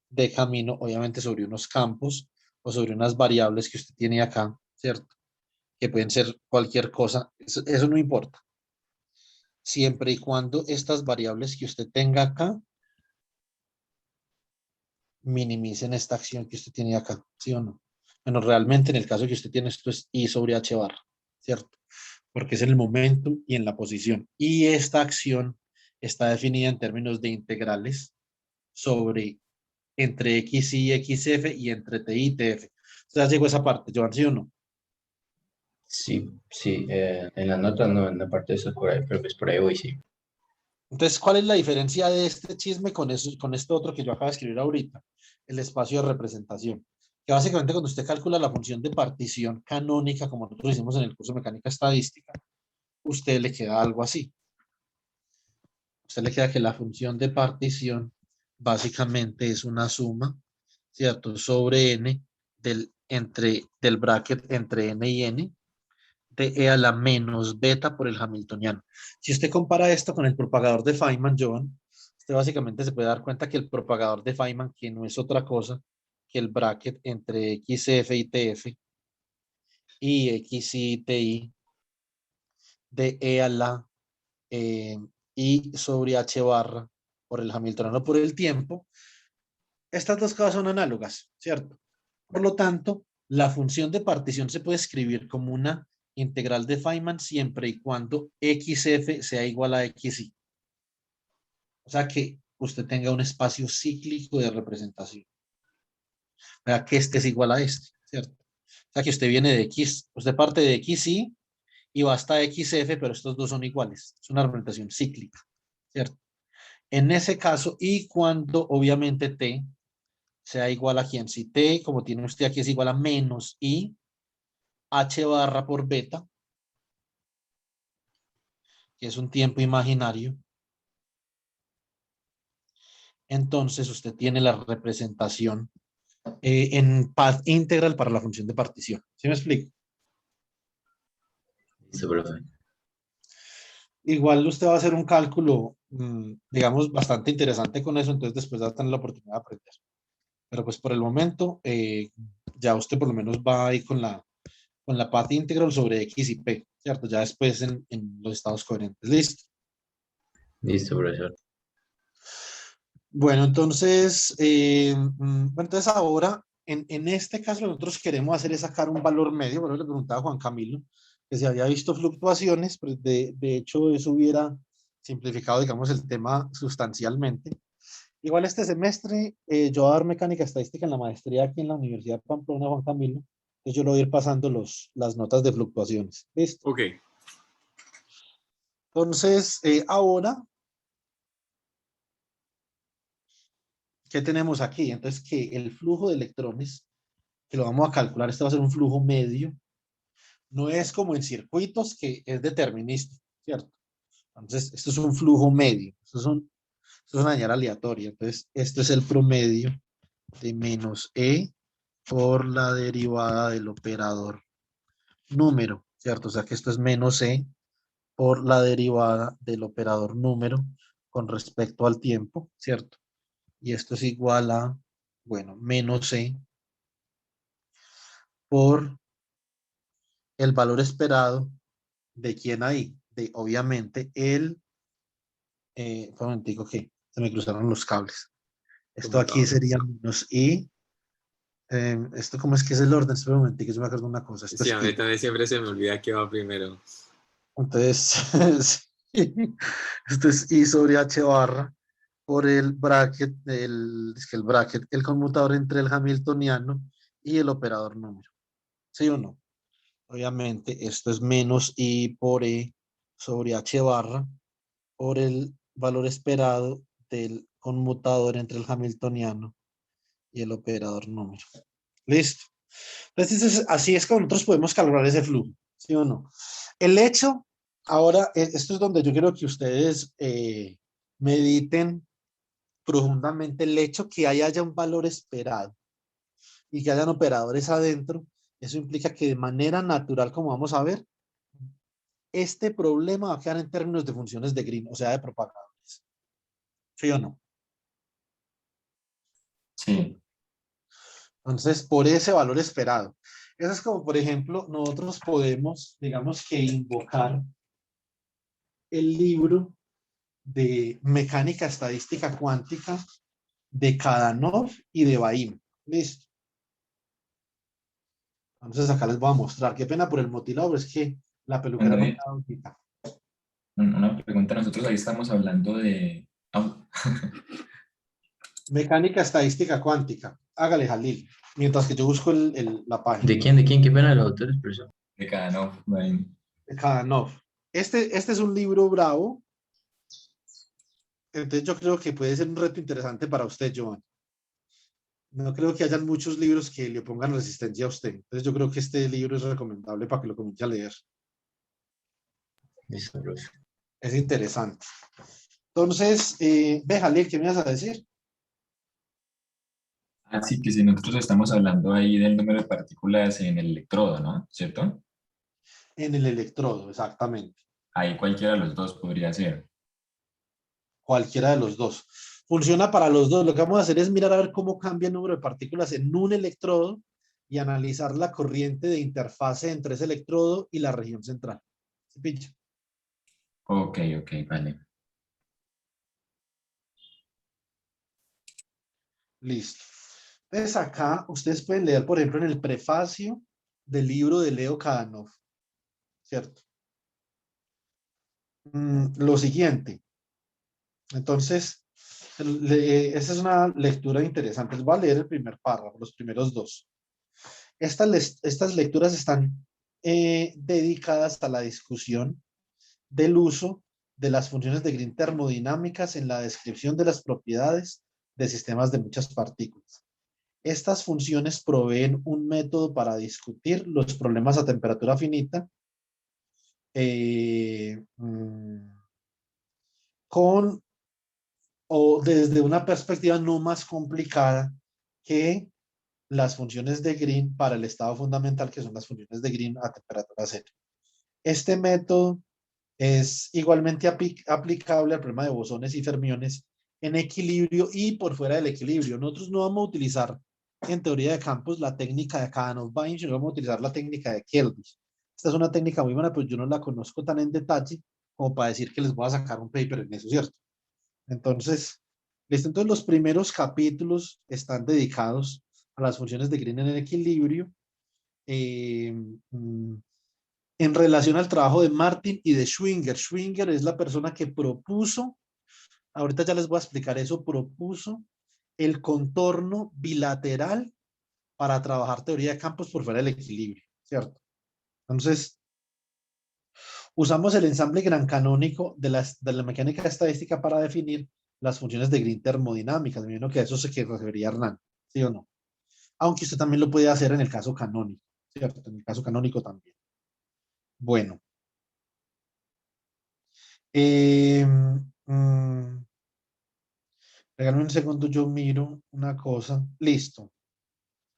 de camino, obviamente sobre unos campos o sobre unas variables que usted tiene acá, ¿cierto? Que pueden ser cualquier cosa, eso no importa. Siempre y cuando estas variables que usted tenga acá minimicen esta acción que usted tiene acá, ¿sí o no? Bueno, realmente en el caso que usted tiene esto es I sobre H barra, ¿cierto? Porque es en el momento y en la posición. Y esta acción está definida en términos de integrales sobre entre XY y XF y entre TI y TF. O sea, llegó esa parte, Joan, ¿sí o no? Sí, sí, en la nota no, en la parte de eso, por ahí, pero pues por ahí voy, sí. Entonces, ¿cuál es la diferencia de este chisme con eso, con este otro que yo acabo de escribir ahorita? El espacio de representación. Que básicamente cuando usted calcula la función de partición canónica, como nosotros hicimos en el curso de mecánica estadística, usted le queda algo así. Usted le queda que la función de partición básicamente es una suma, ¿cierto? Sobre n del bracket entre n y n de e a la menos beta por el hamiltoniano. Si usted compara esto con el propagador de Feynman, Joan, usted básicamente se puede dar cuenta que el propagador de Feynman, que no es otra cosa que el bracket entre XF y TF y XY y TI de e a la eh, I sobre H barra por el hamiltoniano por el tiempo, estas dos cosas son análogas, ¿cierto? Por lo tanto, la función de partición se puede escribir como una integral de Feynman siempre y cuando XF sea igual a XY. O sea que usted tenga un espacio cíclico de representación. O sea que este es igual a este, ¿cierto? O sea que usted viene de X, usted parte de XY y va hasta XF, pero estos dos son iguales. Es una representación cíclica, ¿cierto? En ese caso, y cuando obviamente T sea igual a quién, si T, como tiene usted aquí, es igual a menos I, H barra por beta, que es un tiempo imaginario, entonces usted tiene la representación en path integral para la función de partición. ¿Sí me explico? Listo, profe. Igual usted va a hacer un cálculo, digamos, bastante interesante con eso, entonces después va a tener la oportunidad de aprender. Pero pues por el momento, ya usted por lo menos va ahí con la path integral sobre X y P, ¿cierto? Ya después en los estados coherentes. Listo. Listo, profesor. Bueno, entonces, bueno, entonces ahora, en este caso, nosotros queremos hacer es sacar un valor medio. Bueno, le preguntaba a Juan Camilo que si había visto fluctuaciones, pero de hecho eso hubiera simplificado, digamos, el tema sustancialmente. Igual este semestre, yo voy a dar mecánica estadística en la maestría aquí en la Universidad de Pamplona, Juan Camilo. Entonces yo le voy a ir pasando las notas de fluctuaciones. ¿Listo? Ok. Entonces, ahora, ¿qué tenemos aquí? Entonces, que el flujo de electrones, que lo vamos a calcular, este va a ser un flujo medio, no es como en circuitos que es determinístico, ¿cierto? Entonces, esto es un flujo medio, esto es una señal aleatoria, entonces, esto es el promedio de menos E por la derivada del operador número, ¿cierto? O sea que esto es menos E por la derivada del operador número con respecto al tiempo, ¿cierto? Y esto es igual a, bueno, menos E por el valor esperado de quién ahí, de obviamente un momentico que se me cruzaron los cables. Esto aquí Conmutador. sería menos I, esto cómo es que es el orden, espera un momentico, yo me acuerdo de una cosa, esto Sí, es a mí I. también siempre se me olvida qué va primero. Entonces, esto es I sobre H barra por el bracket, es que el bracket, el conmutador entre el hamiltoniano y el operador número. ¿Sí o no? Obviamente, esto es menos I por E sobre h barra por el valor esperado del conmutador entre el hamiltoniano y el operador número. Listo. Entonces, así es como nosotros podemos calcular ese flujo, ¿sí o no? El hecho, ahora, esto es donde yo quiero que ustedes mediten profundamente el hecho que ahí haya un valor esperado y que hayan operadores adentro. Eso implica que de manera natural, como vamos a ver, este problema va a quedar en términos de funciones de Green, o sea, de propagadores. ¿Sí o no? Sí. Entonces, por ese valor esperado. Eso es como, por ejemplo, nosotros podemos, digamos que invocar el libro de mecánica estadística cuántica de Kadanoff y de Baim. Listo. Entonces acá les voy a mostrar. Qué pena por el motilado, pero es que la peluquera no me David, ha dado cita. una pregunta. Nosotros ahí estamos hablando de... Mecánica estadística cuántica. Hágale, Jalil. Mientras que yo busco la página. ¿De quién? ¿De quién? ¿Qué pena de los autores? Pero de cada no. Bueno, De Kadanoff. Este es un libro bravo. Entonces yo creo que puede ser un reto interesante para usted, Joan. No creo que hayan muchos libros que le pongan resistencia a usted. Entonces yo creo que este libro es recomendable para que lo comience a leer. listo, profe. Es interesante. Entonces, ve, Jalil, ¿qué me vas a decir? así que si nosotros estamos hablando ahí del número de partículas en el electrodo, ¿no? ¿Cierto? En el electrodo, exactamente. Ahí cualquiera de los dos podría ser. Cualquiera de los dos. Funciona para los dos. Lo que vamos a hacer es mirar a ver cómo cambia el número de partículas en un electrodo y analizar la corriente de interfase entre ese electrodo y la región central. ¿Sí pilla? Ok, ok, vale. Listo. Entonces acá ustedes pueden leer, por ejemplo, en el prefacio del libro de Leo Kadanoff, ¿cierto? Lo siguiente. Entonces, esta es una lectura interesante. Les voy a leer el primer párrafo, los primeros dos. Estas lecturas están dedicadas a la discusión del uso de las funciones de Green termodinámicas en la descripción de las propiedades de sistemas de muchas partículas. Estas funciones proveen un método para discutir los problemas a temperatura finita con o desde una perspectiva no más complicada que las funciones de Green para el estado fundamental, que son las funciones de Green a temperatura cero. Este método es igualmente aplicable al problema de bosones y fermiones en equilibrio y por fuera del equilibrio. Nosotros no vamos a utilizar en teoría de campos la técnica de Kadanoff-Bain, sino vamos a utilizar la técnica de Kelvin. Esta es una técnica muy buena, pues yo no la conozco tan en detalle como para decir que les voy a sacar un paper en eso, ¿cierto? Entonces, listo. Entonces los primeros capítulos están dedicados a las funciones de Green en el equilibrio en relación al trabajo de Martin y de Schwinger. Schwinger es la persona que propuso, ahorita ya les voy a explicar eso, propuso el contorno bilateral para trabajar teoría de campos por fuera del equilibrio, ¿cierto? Entonces, usamos el ensamble gran canónico de la mecánica estadística para definir las funciones de Green termodinámicas. Me imagino que a eso se refería Hernán, ¿sí o no? Aunque usted también lo puede hacer en el caso canónico, ¿cierto? En el caso canónico también. Bueno. Regálame un segundo, yo miro una cosa. Listo.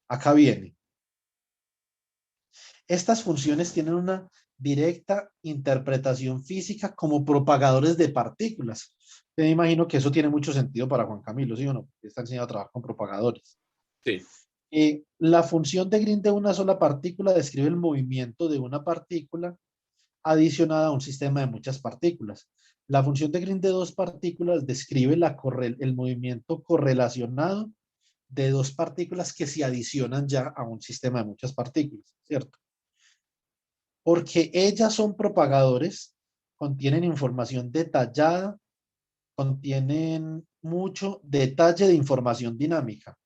Acá viene. Estas funciones tienen una directa interpretación física como propagadores de partículas. Yo me imagino que eso tiene mucho sentido para Juan Camilo, ¿sí o no? Está enseñado a trabajar con propagadores. Sí. La función de Green de una sola partícula describe el movimiento de una partícula adicionada a un sistema de muchas partículas. La función de Green de dos partículas describe el movimiento correlacionado de dos partículas que se adicionan ya a un sistema de muchas partículas, ¿cierto? Porque ellas son propagadores, contienen información detallada, contienen mucho detalle de información dinámica.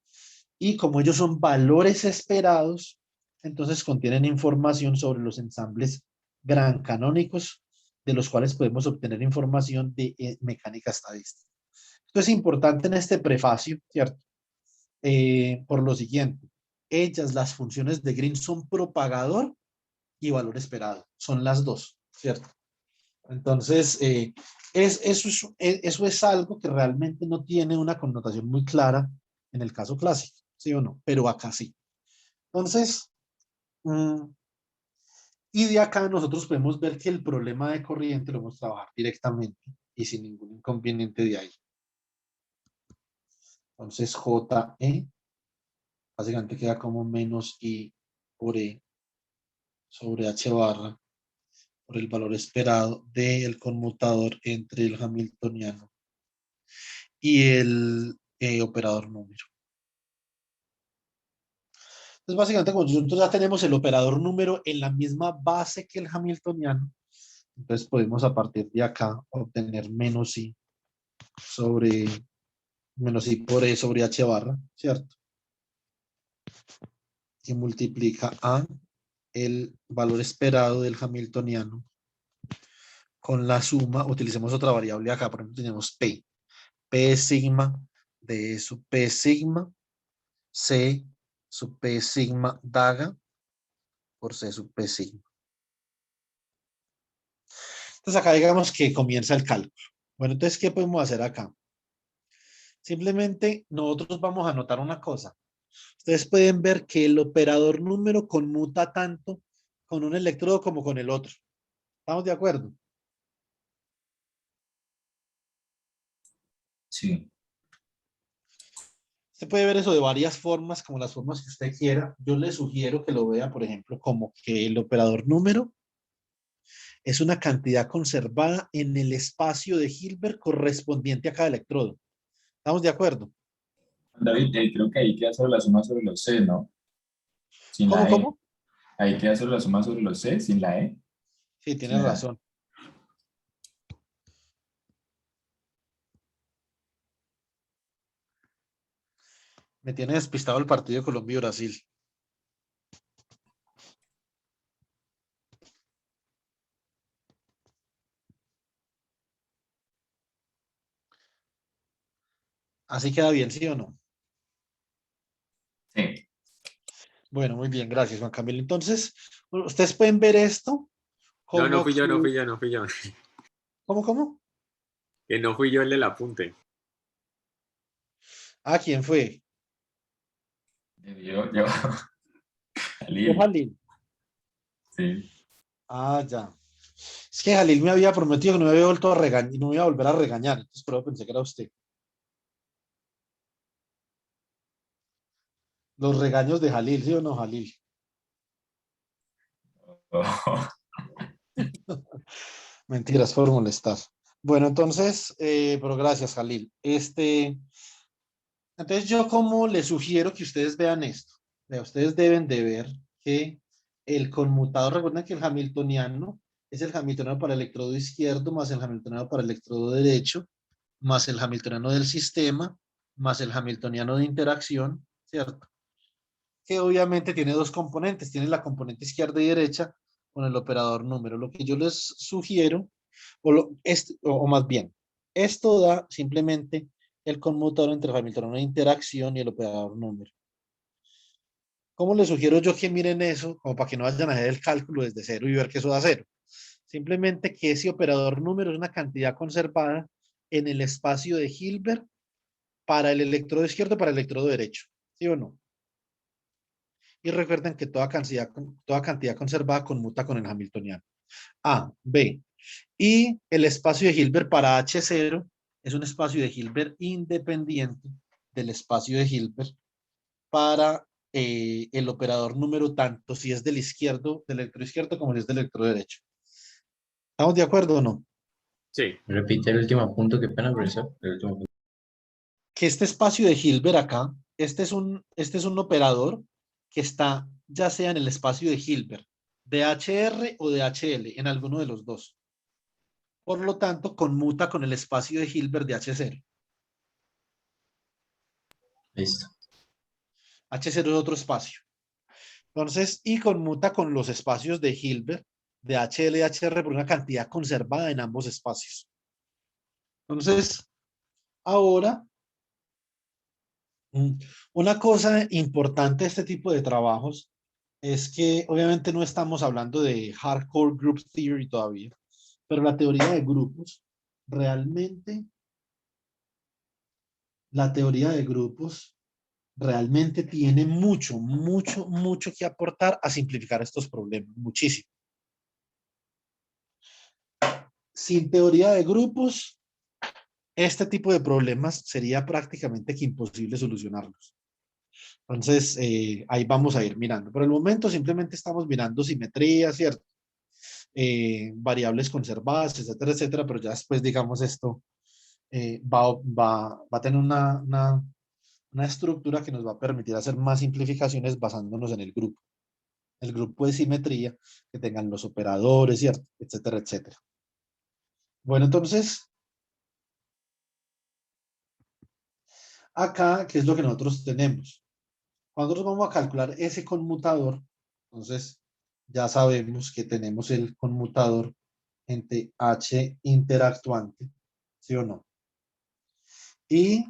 Y como ellos son valores esperados, entonces contienen información sobre los ensambles gran canónicos de los cuales podemos obtener información de mecánica estadística. Esto es importante en este prefacio, ¿cierto? Por lo siguiente, las funciones de Green son propagador y valor esperado, son las dos, ¿cierto? Entonces, eso es algo que realmente no tiene una connotación muy clara en el caso clásico, ¿sí o no? Pero acá sí. Entonces, y de acá nosotros podemos ver que el problema de corriente lo vamos a trabajar directamente y sin ningún inconveniente de ahí. Entonces, JE básicamente queda como menos I por E sobre H barra por el valor esperado del conmutador entre el hamiltoniano y el operador número. Entonces, básicamente, como nosotros ya tenemos el operador número en la misma base que el hamiltoniano, entonces podemos a partir de acá obtener menos I sobre menos I por E sobre H barra, ¿cierto? Que multiplica a el valor esperado del hamiltoniano con la suma, utilicemos otra variable acá, por ejemplo, tenemos P. P sigma de sub P sigma, C sub P sigma daga por C sub P sigma. Entonces acá digamos que comienza el cálculo. Bueno, entonces, ¿qué podemos hacer acá? Simplemente nosotros vamos a anotar una cosa. Ustedes pueden ver que el operador número conmuta tanto con un electrodo como con el otro. ¿Estamos de acuerdo? Sí. Usted puede ver eso de varias formas, como las formas que usted quiera. Yo le sugiero que lo vea, por ejemplo, como que el operador número es una cantidad conservada en el espacio de Hilbert correspondiente a cada electrodo. ¿Estamos de acuerdo? David, creo que ahí queda solo la suma sobre los C, ¿no? Sin ¿Cómo, la E. cómo? Ahí queda solo la suma sobre los C, sin la E. Sí, Sin tienes la... razón. Me tiene despistado el partido de Colombia y Brasil. Así queda bien, ¿sí o no? Sí. Bueno, muy bien, gracias, Juan Camilo. Entonces, bueno, ustedes pueden ver esto No, no como fui yo, no que... fui yo, no fui yo. ¿Cómo, cómo? Que no fui yo el del apunte. Ah, ¿quién fue? Yo, Fue Jalil. Jalil. Sí. Ah, ya. Es que Jalil me había prometido que no me había vuelto a regañar, no me iba a volver a regañar. Entonces, pero pensé que era usted. Los regaños de Jalil, ¿sí o no, Jalil? Oh, Mentiras, por molestar. Bueno, entonces, pero gracias, Jalil. Entonces yo como les sugiero que ustedes vean esto. Vea, ustedes deben de ver que el conmutador, recuerden que el hamiltoniano es el hamiltoniano para el electrodo izquierdo más el hamiltoniano para el electrodo derecho, más el hamiltoniano del sistema, más el hamiltoniano de interacción, ¿cierto? Que obviamente tiene dos componentes, tiene la componente izquierda y derecha con el operador número. Lo que yo les sugiero, o más bien, esto da simplemente el conmutador entre el hamiltoniano de interacción y el operador número. ¿Cómo les sugiero yo que miren eso? Como para que no vayan a hacer el cálculo desde cero y ver que eso da cero. Simplemente que ese operador número es una cantidad conservada en el espacio de Hilbert para el electrodo izquierdo y para el electrodo derecho. ¿Sí o no? Y recuerden que toda cantidad conservada conmuta con el hamiltoniano. A, B. Y el espacio de Hilbert para H0 es un espacio de Hilbert independiente del espacio de Hilbert para el operador número tanto si es del izquierdo, del electrodo izquierdo, como si es del electrodo derecho. ¿Estamos de acuerdo o no? Sí, Repite el último punto, qué pena, profesor. El último punto. Que este espacio de Hilbert acá, este es un operador que está ya sea en el espacio de Hilbert, de HR o de HL, en alguno de los dos. Por lo tanto, conmuta con el espacio de Hilbert de H0. Listo. H0 es otro espacio. Entonces, y conmuta con los espacios de Hilbert de HL y HR por una cantidad conservada en ambos espacios. Entonces, ahora, una cosa importante de este tipo de trabajos es que obviamente no estamos hablando de hardcore group theory todavía, pero la teoría de grupos, realmente, la teoría de grupos realmente tiene mucho que aportar a simplificar estos problemas, muchísimo. Sin teoría de grupos, este tipo de problemas sería prácticamente que imposible solucionarlos. Entonces, ahí vamos a ir mirando. Por el momento simplemente estamos mirando simetría, ¿cierto? Variables conservadas, etcétera, etcétera, pero ya después, digamos, esto va a tener una estructura que nos va a permitir hacer más simplificaciones basándonos en el grupo de simetría, que tengan los operadores, ¿cierto? Etcétera, etcétera. Bueno, entonces, acá, ¿qué es lo que nosotros tenemos? Cuando nosotros vamos a calcular ese conmutador, entonces ya sabemos que tenemos el conmutador entre H interactuante, ¿sí o no? Y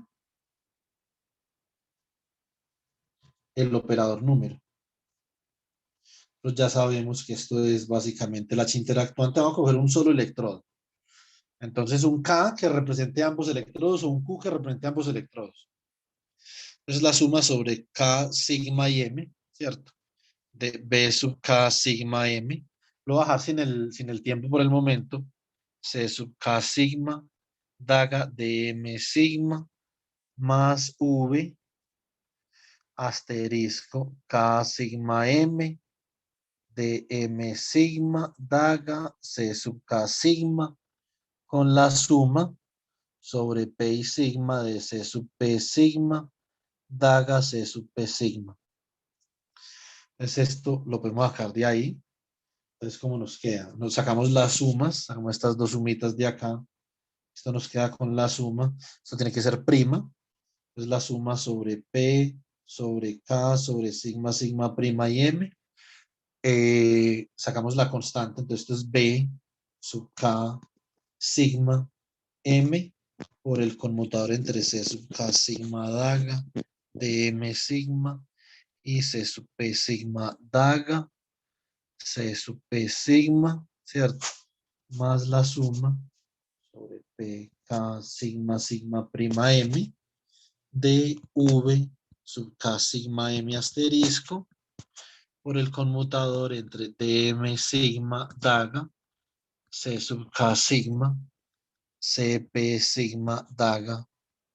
el operador número. Pues ya sabemos que esto es básicamente el H interactuante. Vamos a coger un solo electrodo. Entonces un K que represente ambos electrodos o un Q que represente ambos electrodos. Entonces la suma sobre K, sigma y M, ¿cierto? De B sub K, sigma, M. Lo voy a dejar sin el tiempo por el momento. C sub K, sigma, daga de M, sigma, más V, asterisco, K, sigma, M, de M, sigma, daga, C sub K, sigma, con la suma sobre P y sigma de C sub P, sigma, daga, C sub P, sigma. Entonces esto lo podemos sacar de ahí. Entonces, ¿cómo nos queda? Nos sacamos las sumas, sacamos estas dos sumitas de acá. Esto nos queda con la suma. Esto tiene que ser prima. Es la suma sobre P, sobre K, sobre sigma, sigma, prima y M. Sacamos la constante. Entonces, esto es B sub K, sigma, M por el conmutador entre C sub K, sigma, daga, de M, sigma y C sub P, sigma, daga. C sub P sigma, ¿cierto? Más la suma sobre P, K, sigma, sigma, prima, M, de V sub K, sigma, M, asterisco, por el conmutador entre DM, sigma, daga, C sub K, sigma, CP, sigma, daga,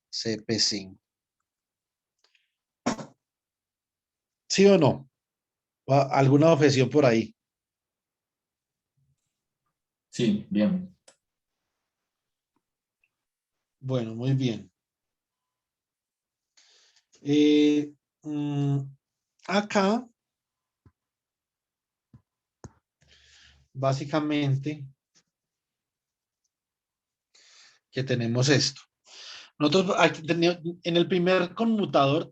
CP, sigma. ¿Sí o no? ¿Alguna objeción por ahí? Sí, bien. Bueno, muy bien. Eh, mm, acá, básicamente, que tenemos esto. Nosotros en el primer conmutador,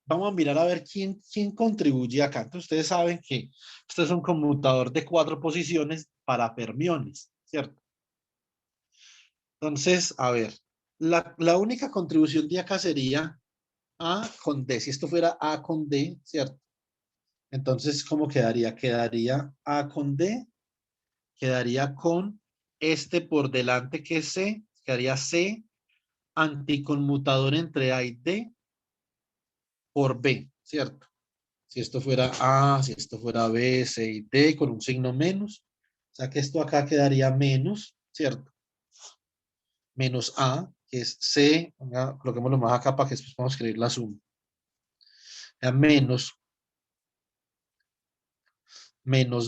vamos a mirar a ver quién contribuye acá. Entonces, ustedes saben que esto es un conmutador de 4 posiciones para fermiones, ¿cierto? Entonces, a ver, la única contribución de acá sería A con D. Si esto fuera A con D, ¿cierto? Entonces, ¿cómo quedaría? Quedaría A con D, quedaría con este por delante que es C, quedaría C anticonmutador entre A y D por B, ¿cierto? Si esto fuera A, si esto fuera B, C y D con un signo menos, o sea que esto acá quedaría menos, ¿cierto? Menos A, que es C, coloquémoslo más acá para que después podamos escribir la suma. Ya menos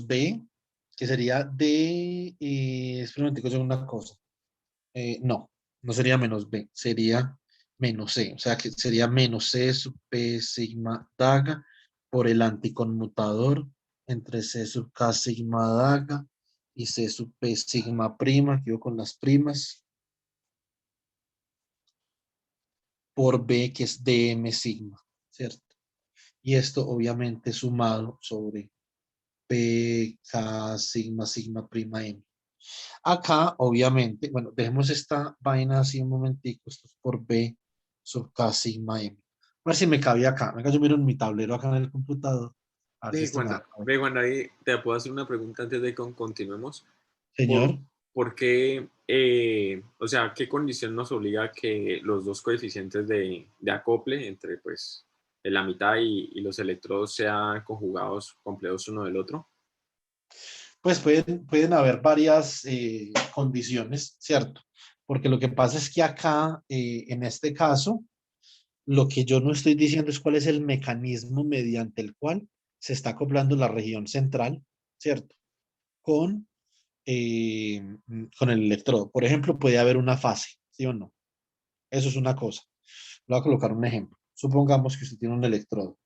B, que sería D, espera un momentico, una cosa. No, no sería menos B, sería menos C. O sea que sería menos C sub P sigma daga por el anticonmutador entre C sub K sigma daga y C sub P sigma prima, que yo con las primas, por B, que es DM sigma, ¿cierto? Y esto obviamente sumado sobre P, K, sigma, sigma prima M. Acá, obviamente, bueno, dejemos esta vaina así un momentico, esto es por B sub K sigma M. A ver si me cabía acá. Venga, yo miro en mi tablero acá en el computador. A ver si esto me va a caber. Ve, Juan David, te puedo hacer una pregunta antes de que continuemos. Señor. ¿Por qué, o sea, qué condición nos obliga a que los dos coeficientes de acople entre pues la mitad y los electrodos sean conjugados completos uno del otro? Pues pueden haber varias condiciones, ¿cierto? Porque lo que pasa es que acá, en este caso, lo que yo no estoy diciendo es cuál es el mecanismo mediante el cual se está acoplando la región central, ¿cierto? Con, eh, con el electrodo. Por ejemplo, puede haber una fase, ¿sí o no? Eso es una cosa. Le voy a colocar un ejemplo. Supongamos que usted tiene un electrodo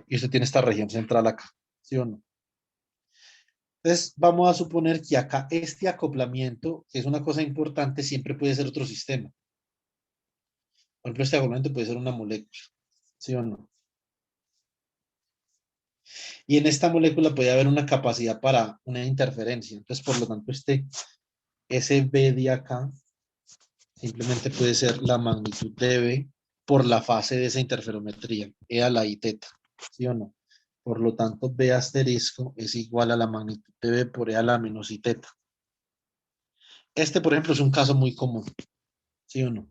y usted tiene esta región central acá, ¿sí o no? Entonces, vamos a suponer que acá este acoplamiento, que es una cosa importante, siempre puede ser otro sistema. Por ejemplo, este acoplamiento puede ser una molécula, ¿sí o no? Y en esta molécula puede haber una capacidad para una interferencia. Entonces, por lo tanto, este SB de acá simplemente puede ser la magnitud de B por la fase de esa interferometría, E a la I teta, ¿sí o no? Por lo tanto, B asterisco es igual a la magnitud de B por E a la menos I teta. Este, por ejemplo, es un caso muy común, ¿sí o no?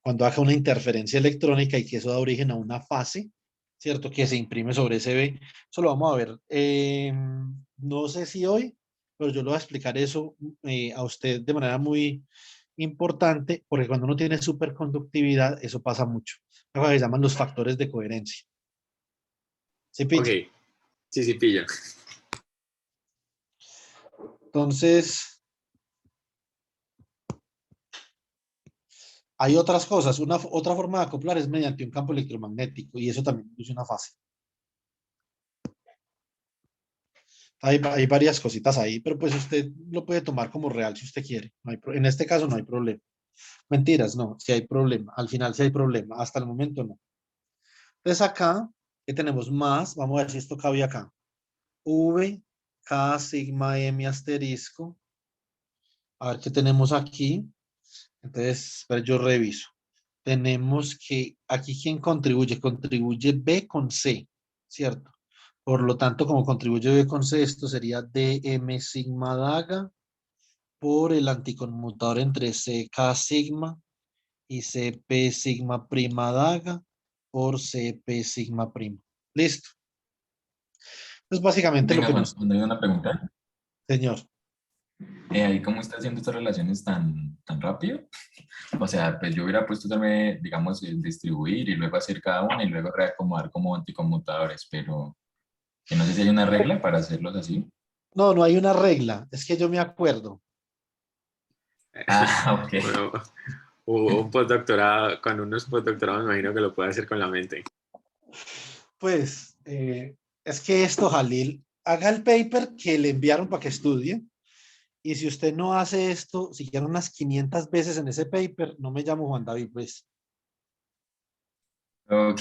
Cuando haga una interferencia electrónica y que eso da origen a una fase, ¿cierto? Que se imprime sobre ese B. Eso lo vamos a ver. No sé si hoy, pero yo le voy a explicar eso a usted de manera muy importante, porque cuando uno tiene superconductividad, eso pasa mucho. Lo que se llaman los factores de coherencia. ¿Sí, Ok, pilla? sí, sí, pillo. Entonces, hay otras cosas. Otra forma de acoplar es mediante un campo electromagnético y eso también produce una fase. Hay varias cositas ahí, pero pues usted lo puede tomar como real si usted quiere. En este caso no hay problema. Mentiras, no, si hay problema. Al final sí hay problema. Hasta el momento no. Entonces acá, ¿qué tenemos más? Vamos a ver si esto cabe acá. V, K, sigma, M asterisco. A ver qué tenemos aquí. Entonces, pero yo reviso. Tenemos que aquí, ¿quién contribuye? Contribuye B con C, ¿cierto? Por lo tanto, como contribuye B con C, esto sería dm sigma daga por el anticonmutador entre CK sigma y CP sigma prima daga por CP sigma prima. Listo. Entonces, básicamente lo Venga, que Juan, nos... cuando hay una pregunta, Señor. ¿ahí cómo está haciendo estas relaciones tan rápido? O sea, pues yo hubiera puesto también, digamos, el distribuir y luego hacer cada una y luego reacomodar como anticonmutadores, pero que no sé si hay una regla para hacerlos así. No, no hay una regla. Es que yo me acuerdo. Ah, ok. Bueno, un postdoctorado, con unos postdoctorados me imagino que lo puede hacer con la mente. Pues, es que esto, Jalil, haga el paper que le enviaron para que estudie. Y si usted no hace esto, si quiere unas 500 veces en ese paper, no me llamo Juan David, pues. Ok.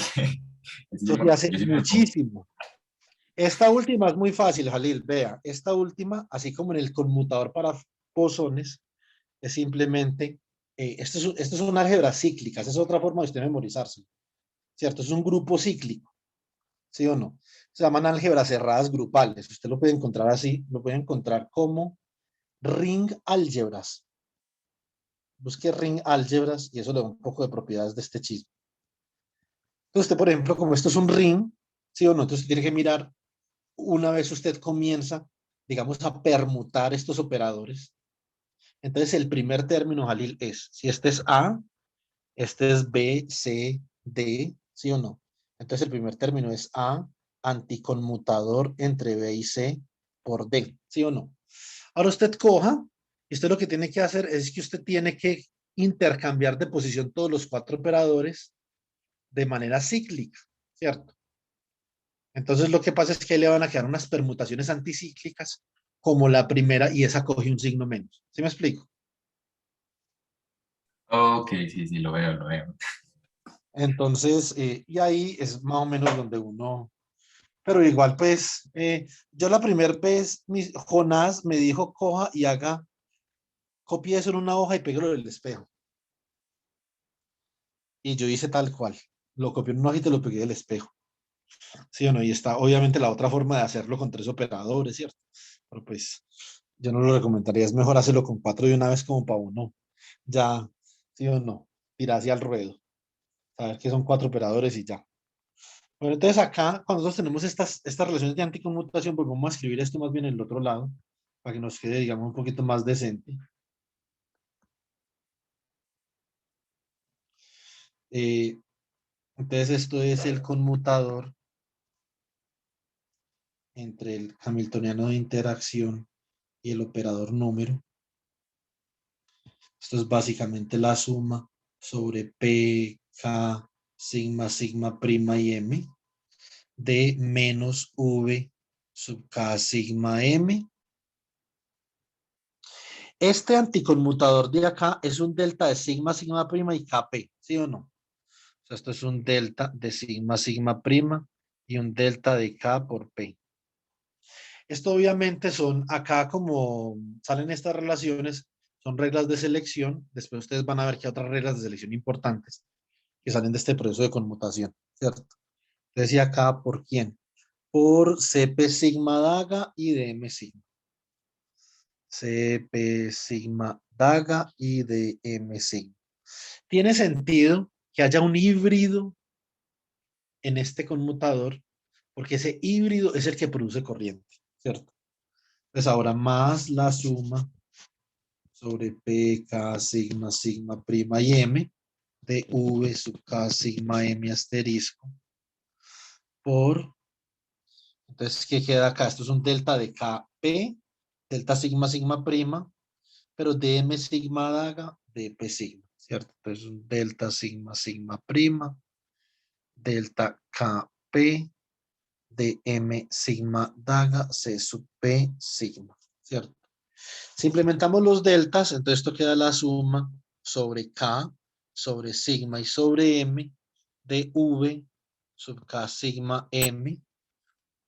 Eso se hace Yo sí me pongo. muchísimo. Esta última es muy fácil, Jalil. Vea, esta última, así como en el conmutador para bosones, es simplemente, esto son álgebras cíclicas, es otra forma de usted memorizarse, ¿cierto? Es un grupo cíclico, ¿sí o no? Se llaman álgebras cerradas grupales. Usted lo puede encontrar así, lo puede encontrar como ring álgebras. Busque ring álgebras y eso le da un poco de propiedades de este chisme. Entonces, usted, por ejemplo, como esto es un ring, ¿sí o no? Entonces, tiene que mirar una vez usted comienza, digamos, a permutar estos operadores. Entonces, el primer término, Jalil, es, si este es A, este es B, C, D, ¿sí o no? Entonces, el primer término es A, anticonmutador entre B y C por D, ¿sí o no? Ahora usted coja, y usted lo que tiene que hacer es que usted tiene que intercambiar de posición todos los cuatro operadores de manera cíclica, ¿cierto? Entonces lo que pasa es que le van a quedar unas permutaciones anticíclicas como la primera y esa coge un signo menos. ¿Sí me explico? Ok, sí, sí, lo veo. Entonces, y ahí es más o menos donde uno Pero igual, pues, yo la primera vez, Jonás me dijo, coja y haga, copie eso en una hoja y pégalo del espejo. Y yo hice tal cual. Lo copié en una hojita y lo pegué del espejo. ¿Sí o no? Y está obviamente la otra forma de hacerlo con 3 operadores, ¿cierto? Pero pues yo no lo recomendaría. Es mejor hacerlo con 4 de una vez como para uno. Ya, ¿sí o no? Ir hacia el ruedo. Saber que son 4 operadores y ya. Bueno, entonces acá, cuando nosotros tenemos estas relaciones de anticonmutación, pues vamos a escribir esto más bien en el otro lado, para que nos quede, digamos, un poquito más decente. Eh, entonces esto es el conmutador entre el hamiltoniano de interacción y el operador número. Esto es básicamente la suma sobre P, K, sigma, sigma prima y M de menos V sub K sigma M. Este anticonmutador de acá es un delta de sigma, sigma prima y Kp, ¿sí o no? O sea, esto es un delta de sigma, sigma prima y un delta de K por P. Esto obviamente son, acá como salen estas relaciones, son reglas de selección. Después ustedes van a ver que hay otras reglas de selección importantes que salen de este proceso de conmutación, ¿cierto? Entonces, ¿y acá por quién? Por Cp sigma daga y dm sigma. Cp sigma daga y dm sigma. Tiene sentido que haya un híbrido en este conmutador, porque ese híbrido es el que produce corriente, ¿cierto? Pues ahora más la suma sobre P, K, sigma, sigma prima y M de V sub K sigma M asterisco por, entonces, ¿qué queda acá? Esto es un delta de Kp, delta sigma, sigma prima, pero dm sigma daga de P sigma, ¿cierto? Entonces, un delta sigma, sigma prima, delta Kp de M sigma daga C sub P sigma, ¿cierto? Si implementamos los deltas, entonces esto queda la suma sobre K, sobre sigma y sobre M de V sub K sigma M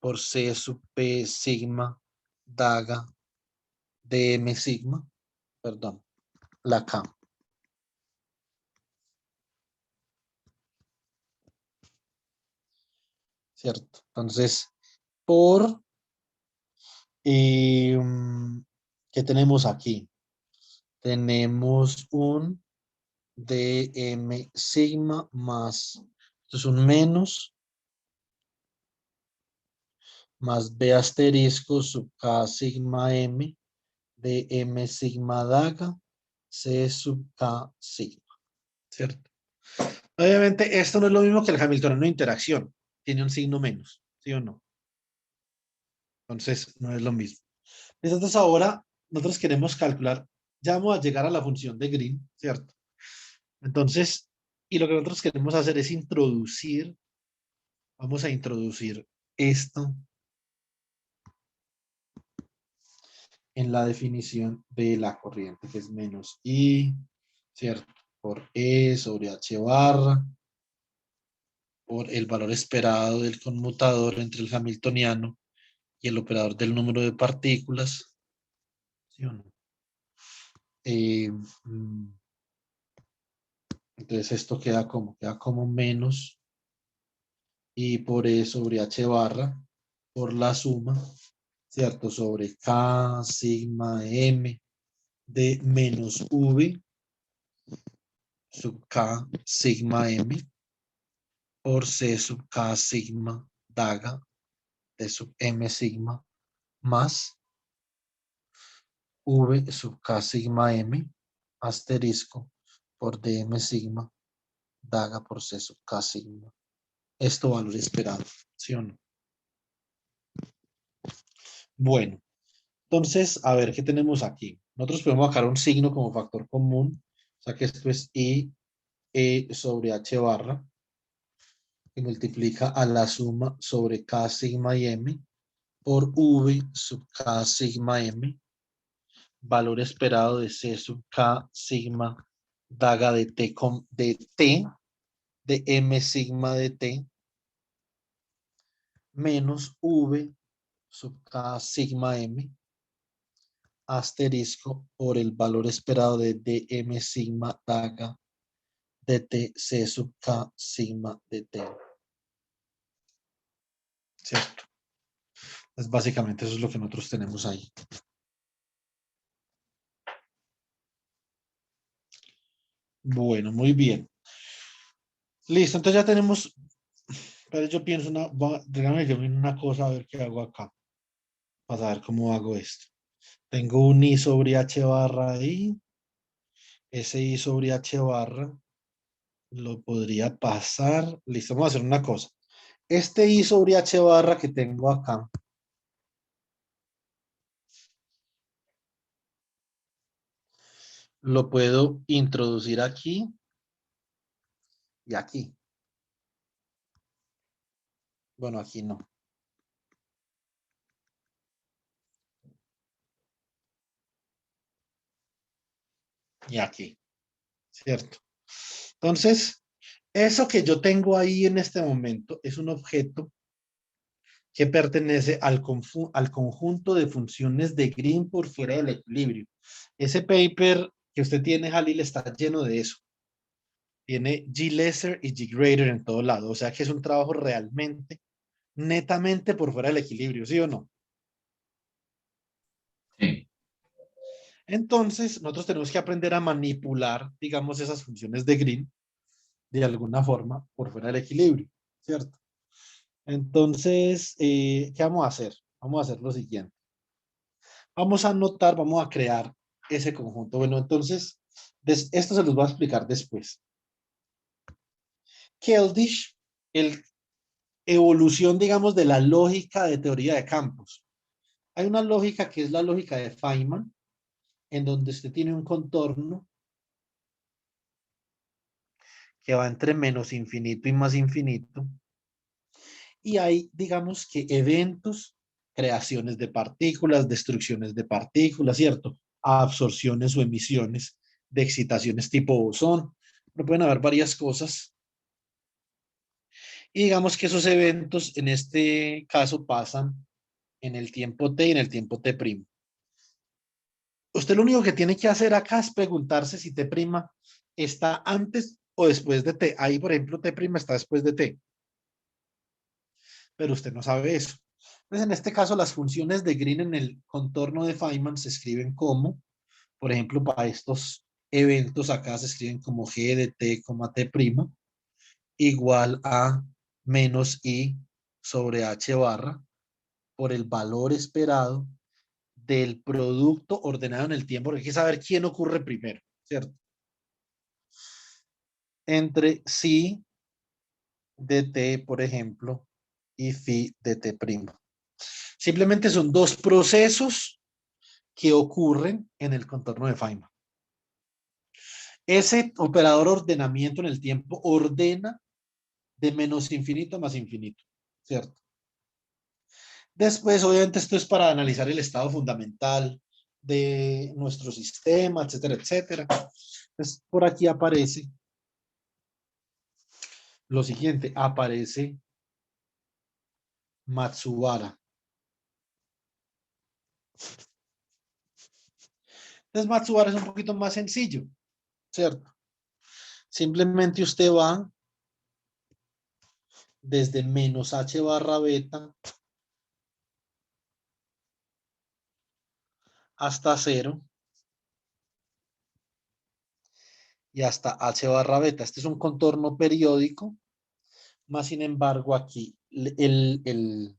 por C sub P sigma daga de M sigma, perdón, la K. ¿Cierto? Entonces, por, ¿qué tenemos aquí? Tenemos un dm sigma más, esto es un menos, más b asterisco sub k sigma m de m sigma daga c sub k sigma, ¿cierto? Obviamente esto no es lo mismo que el hamiltoniano de interacción, tiene un signo menos, ¿sí o no? Entonces no es lo mismo. Entonces ahora nosotros queremos calcular, ya vamos a llegar a la función de Green, ¿cierto? Entonces, y lo que nosotros queremos hacer es introducir, vamos a introducir esto en la definición de la corriente, que es menos I, ¿cierto? Por E sobre H barra, por el valor esperado del conmutador entre el hamiltoniano y el operador del número de partículas, ¿sí o no? Eh, mm, entonces esto queda como menos I por E sobre H barra por la suma, ¿cierto? Sobre K sigma M de menos V sub K sigma M por C sub K sigma daga de sub M sigma más V sub K sigma M asterisco por DM sigma daga por C sub K sigma. Esto valor esperado, ¿sí o no? Bueno, entonces, a ver, ¿qué tenemos aquí? Nosotros podemos sacar un signo como factor común. O sea que esto es I, E sobre H barra, que multiplica a la suma sobre K sigma y M por V sub K sigma M, valor esperado de C sub K sigma daga de T, de M sigma de T menos V sub K sigma M asterisco por el valor esperado de dm sigma daga dt C sub K sigma dt. ¿Cierto? Entonces, básicamente eso es lo que nosotros tenemos ahí. Bueno, muy bien. Listo, entonces ya tenemos, pero yo pienso déjame que mire una cosa a ver qué hago acá, para saber cómo hago esto. Tengo un I sobre H barra ahí, ese I sobre H barra lo podría pasar. Listo, vamos a hacer una cosa. Este I sobre H barra que tengo acá, lo puedo introducir aquí y aquí. Bueno, aquí no. Y aquí, ¿cierto? Entonces, eso que yo tengo ahí en este momento es un objeto que pertenece al conjunto de funciones de Green por fuera del equilibrio. Ese paper que usted tiene, Jalil, está lleno de eso. Tiene G lesser y G greater en todo lado. O sea que es un trabajo realmente, netamente por fuera del equilibrio, ¿sí o no? Sí. Entonces, nosotros tenemos que aprender a manipular, digamos, esas funciones de Green de alguna forma por fuera del equilibrio, ¿cierto? Entonces, ¿qué vamos a hacer? Vamos a hacer lo siguiente. Vamos a anotar, vamos a crear ese conjunto. Bueno, entonces, esto se los voy a explicar después. Keldysh, el evolución, digamos, de la lógica de teoría de campos. Hay una lógica que es la lógica de Feynman, en donde usted tiene un contorno que va entre menos infinito y más infinito. Y hay, digamos que eventos, creaciones de partículas, destrucciones de partículas, ¿cierto? Absorciones o emisiones de excitaciones tipo bosón. Pero pueden haber varias cosas. Y digamos que esos eventos en este caso pasan en el tiempo t y en el tiempo t'. Usted lo único que tiene que hacer acá es preguntarse si t' está antes o después de t. Ahí, por ejemplo, t' está después de t. Pero usted no sabe eso. Entonces, en este caso, las funciones de Green en el contorno de Feynman se escriben como, por ejemplo, para estos eventos acá se escriben como g de t, t' igual a menos i sobre h barra por el valor esperado del producto ordenado en el tiempo, porque hay que saber quién ocurre primero, ¿cierto? Entre psi de t, por ejemplo, y phi de t'. Simplemente son dos procesos que ocurren en el contorno de Feynman. Ese operador ordenamiento en el tiempo ordena de menos infinito a más infinito, ¿cierto? Después, obviamente, esto es para analizar el estado fundamental de nuestro sistema, etcétera, etcétera. Entonces, por aquí aparece lo siguiente, aparece Matsubara. Entonces, Matsubara es un poquito más sencillo, ¿cierto? Simplemente usted va desde menos h barra beta hasta 0 y hasta h barra beta. Este es un contorno periódico, más sin embargo aquí el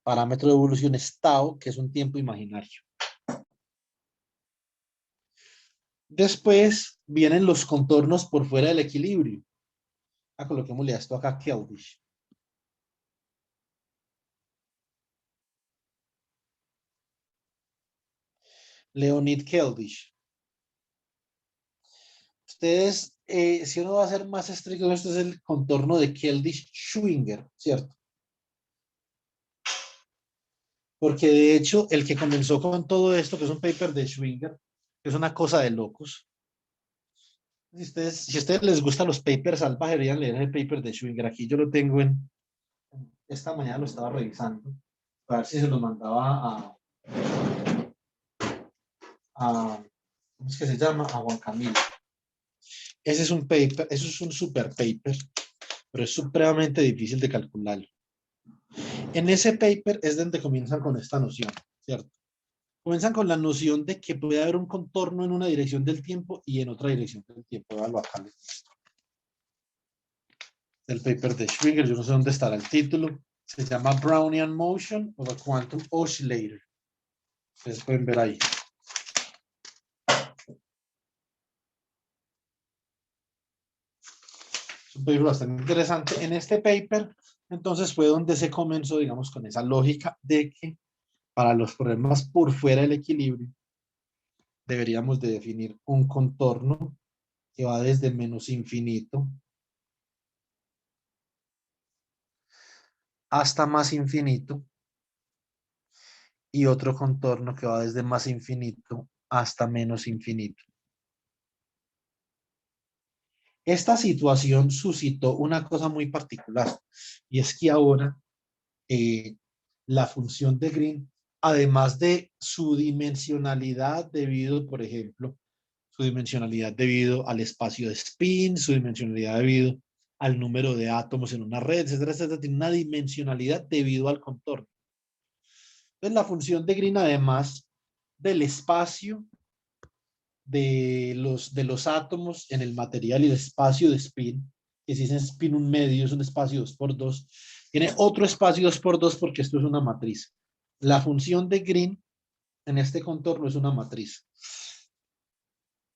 parámetro de evolución es tau, que es un tiempo imaginario. Después vienen los contornos por fuera del equilibrio. Coloquémosle esto acá, Keldysh. Leonid Keldysh. Ustedes, si uno va a ser más estricto, este es el contorno de Keldysh-Schwinger, ¿cierto? Porque de hecho, el que comenzó con todo esto, que es un paper de Schwinger, es una cosa de locos. Si a ustedes les gustan los papers salvajes, deberían leer el paper de Schwinger. Aquí yo lo tengo esta mañana lo estaba revisando, a ver si se lo mandaba ¿cómo es que se llama? A Juan Camilo. Ese es un paper, eso es un super paper, pero es supremamente difícil de calcularlo. En ese paper es donde comienzan con esta noción, ¿cierto? Comienzan con la noción de que puede haber un contorno en una dirección del tiempo y en otra dirección del tiempo. Véalo acá. El paper de Schwinger, yo no sé dónde estará el título. Se llama Brownian Motion of a Quantum Oscillator. Ustedes pueden ver ahí. Es un paper bastante interesante. En este paper, entonces, fue donde se comenzó, digamos, con esa lógica de que para los problemas por fuera del equilibrio, deberíamos de definir un contorno que va desde menos infinito hasta más infinito y otro contorno que va desde más infinito hasta menos infinito. Esta situación suscitó una cosa muy particular y es que ahora la función de Green, además de su dimensionalidad debido, por ejemplo, su dimensionalidad debido al espacio de spin, su dimensionalidad debido al número de átomos en una red, etcétera, etcétera, tiene una dimensionalidad debido al contorno. Entonces, la función de Green, además del espacio de los átomos en el material y el espacio de spin, que si es spin un medio, es un espacio 2×2, tiene otro espacio 2×2 porque esto es una matriz. La función de Green en este contorno es una matriz.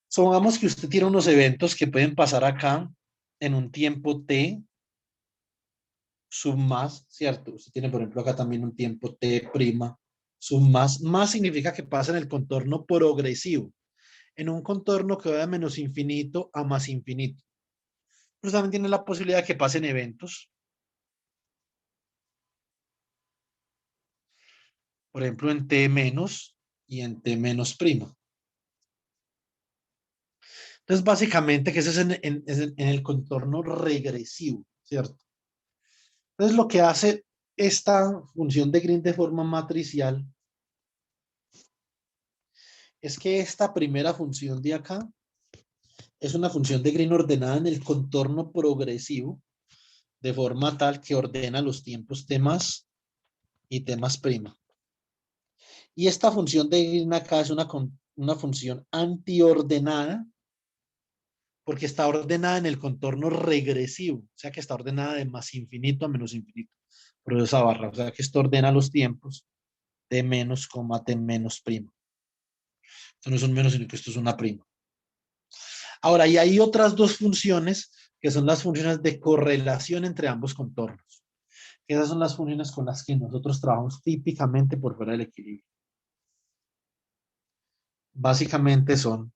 Supongamos que usted tiene unos eventos que pueden pasar acá en un tiempo t sub más, ¿cierto? Usted tiene, por ejemplo, acá también un tiempo t' sub más. Más significa que pasa en el contorno progresivo, en un contorno que va de menos infinito a más infinito. Pero también tiene la posibilidad de que pasen eventos. Por ejemplo, en t menos y en t menos prima. Entonces, básicamente, que eso es en el contorno regresivo, ¿cierto? Entonces, lo que hace esta función de Green de forma matricial es que esta primera función de acá es una función de Green ordenada en el contorno progresivo, de forma tal que ordena los tiempos t más y t más prima. Y esta función de Green acá es una función antiordenada, porque está ordenada en el contorno regresivo, o sea que está ordenada de más infinito a menos infinito, por esa barra, o sea que esto ordena los tiempos t menos, t menos prima. Esto no es un menos, sino que esto es una prima. Ahora, y hay otras dos funciones que son las funciones de correlación entre ambos contornos. Esas son las funciones con las que nosotros trabajamos típicamente por fuera del equilibrio. Básicamente son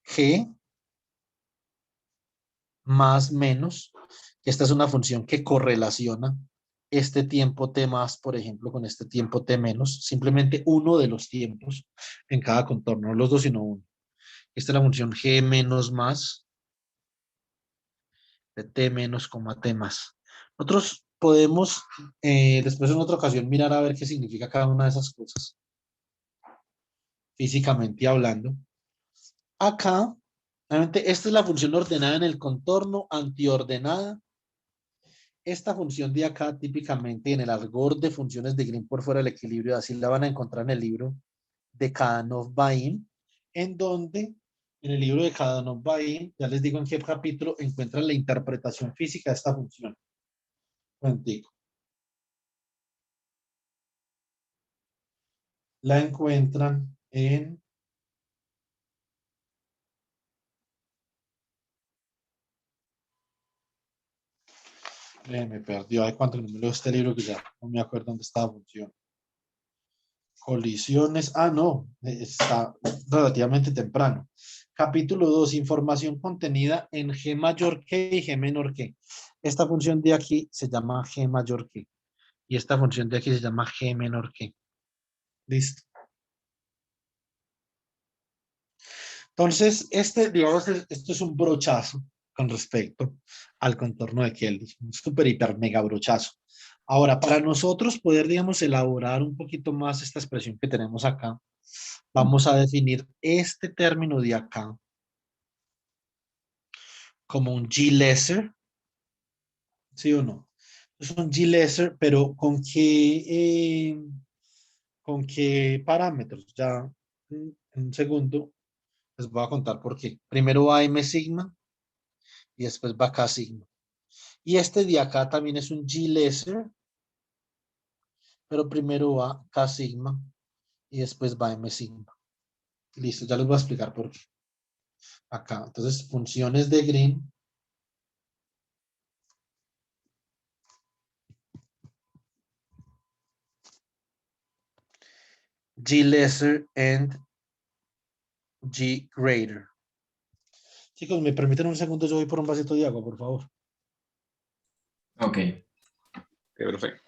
G más menos. Esta es una función que correlaciona este tiempo t más, por ejemplo, con este tiempo t menos. Simplemente uno de los tiempos en cada contorno, no los dos, sino uno. Esta es la función G menos más de t menos, t más. Nosotros podemos después en otra ocasión mirar a ver qué significa cada una de esas cosas, físicamente hablando. Acá, realmente, esta es la función ordenada en el contorno, antiordenada. Esta función de acá, típicamente en el argot de funciones de Green por fuera del equilibrio, así la van a encontrar en el libro de Kadanoff-Bain, en donde en el libro de Kadanoff-Bain, ya les digo en qué capítulo, encuentran la interpretación física de esta función. La encuentran en me perdió. Ay, cuánto no me leo este libro que ya no me acuerdo dónde está la función. Colisiones. Ah, no. Está relativamente temprano. Capítulo 2. Información contenida en G mayor que y G menor que. Esta función de aquí se llama G mayor que. Y esta función de aquí se llama G menor que. Listo. Entonces, digamos, esto es un brochazo con respecto al contorno de Kelvin. Un súper, hiper, mega brochazo. Ahora, para nosotros poder, digamos, elaborar un poquito más esta expresión que tenemos acá, vamos a definir este término de acá como un G lesser, ¿sí o no? Es un G lesser, pero ¿con qué parámetros? Ya en un segundo les voy a contar por qué. Primero va M sigma y después va K sigma. Y este de acá también es un G lesser, pero primero va K sigma y después va M sigma. Listo, ya les voy a explicar por qué. Acá, entonces, funciones de Green. G lesser and G greater. Chicos, ¿me permiten un segundo? Yo voy por un vasito de agua, por favor. Ok. Perfecto.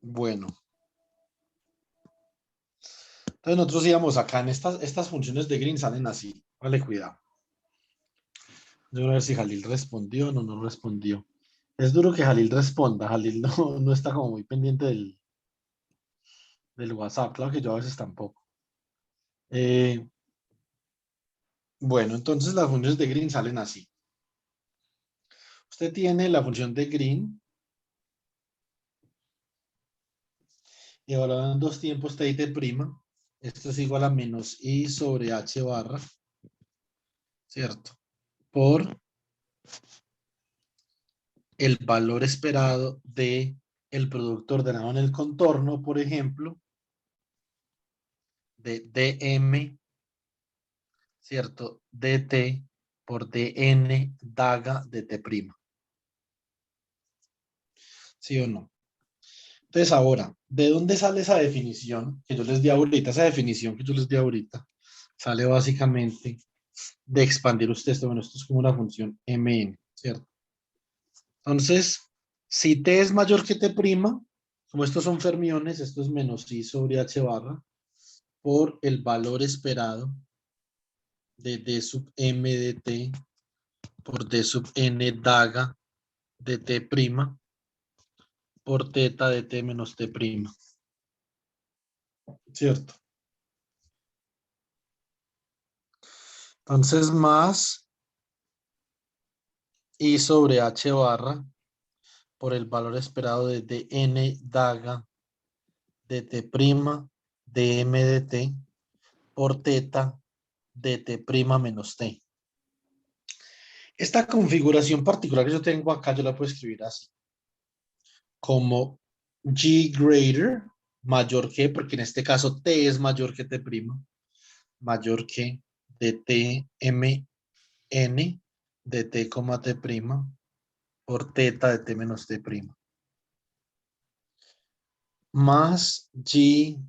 Bueno. Entonces nosotros íbamos acá en estas funciones de Green salen así. Vale, cuidado. Yo voy a ver si Jalil respondió o no respondió. Es duro que Jalil responda. Jalil no está como muy pendiente del WhatsApp. Claro que yo a veces tampoco. Bueno, entonces las funciones de Green salen así. Usted tiene la función de Green evaluada en dos tiempos t y t'. Esto es igual a menos i sobre h barra, ¿cierto? Por el valor esperado de el producto ordenado en el contorno, por ejemplo, de dm, ¿cierto? dt por dn daga de t'. ¿Sí o no? Entonces ahora, ¿de dónde sale esa definición que yo les di ahorita? Esa definición que yo les di ahorita sale básicamente de expandir usted esto. Bueno, esto es como una función mn, ¿cierto? Entonces, si t es mayor que t', como estos son fermiones, esto es menos i sobre h barra por el valor esperado de d sub m de t por d sub n daga de t' por teta de t menos t'. ¿Cierto? Entonces, más i sobre h barra por el valor esperado de dn daga de t' de m de t por teta de t' menos t. Esta configuración particular que yo tengo acá, yo la puedo escribir así. Como G greater, mayor que, porque en este caso T es mayor que T', mayor que dt mn de T, T', por teta de T menos T'. Más G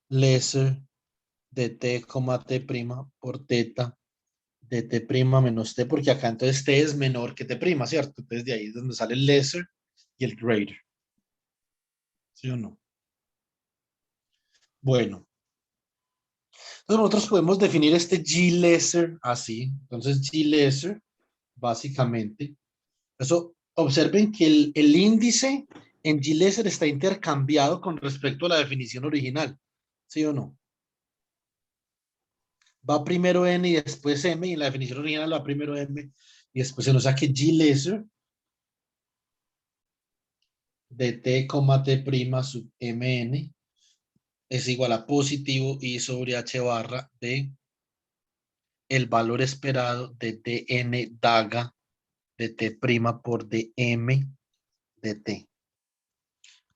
lesser de T, T', por teta de T' menos T, porque acá entonces T es menor que T', ¿cierto? Entonces de ahí es donde sale el lesser y el greater. ¿Sí o no? Bueno. Entonces nosotros podemos definir este G lesser así. Entonces G lesser, básicamente, eso, observen que el índice en G lesser está intercambiado con respecto a la definición original. ¿Sí o no? Va primero n y después m, y en la definición original va primero m y después se nos saque G lesser de t, t' sub mn es igual a positivo i sobre h barra de el valor esperado de dn daga de t' por dm de t.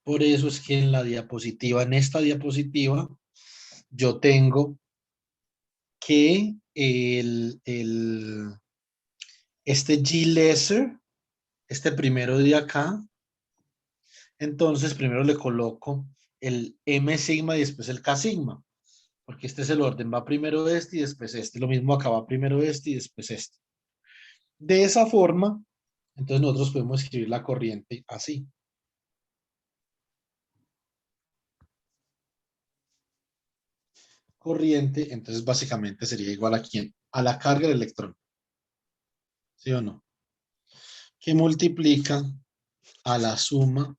Por eso es que en la diapositiva, en esta diapositiva, yo tengo que este G lesser, este primero de acá, entonces primero le coloco el M sigma y después el K sigma, porque este es el orden, va primero este y después este. Lo mismo acá, va primero este y después este. De esa forma, Entonces nosotros podemos escribir la corriente así. Corriente, entonces básicamente sería igual a quién? A la carga del electrón. ¿Sí o no? Que multiplica a la suma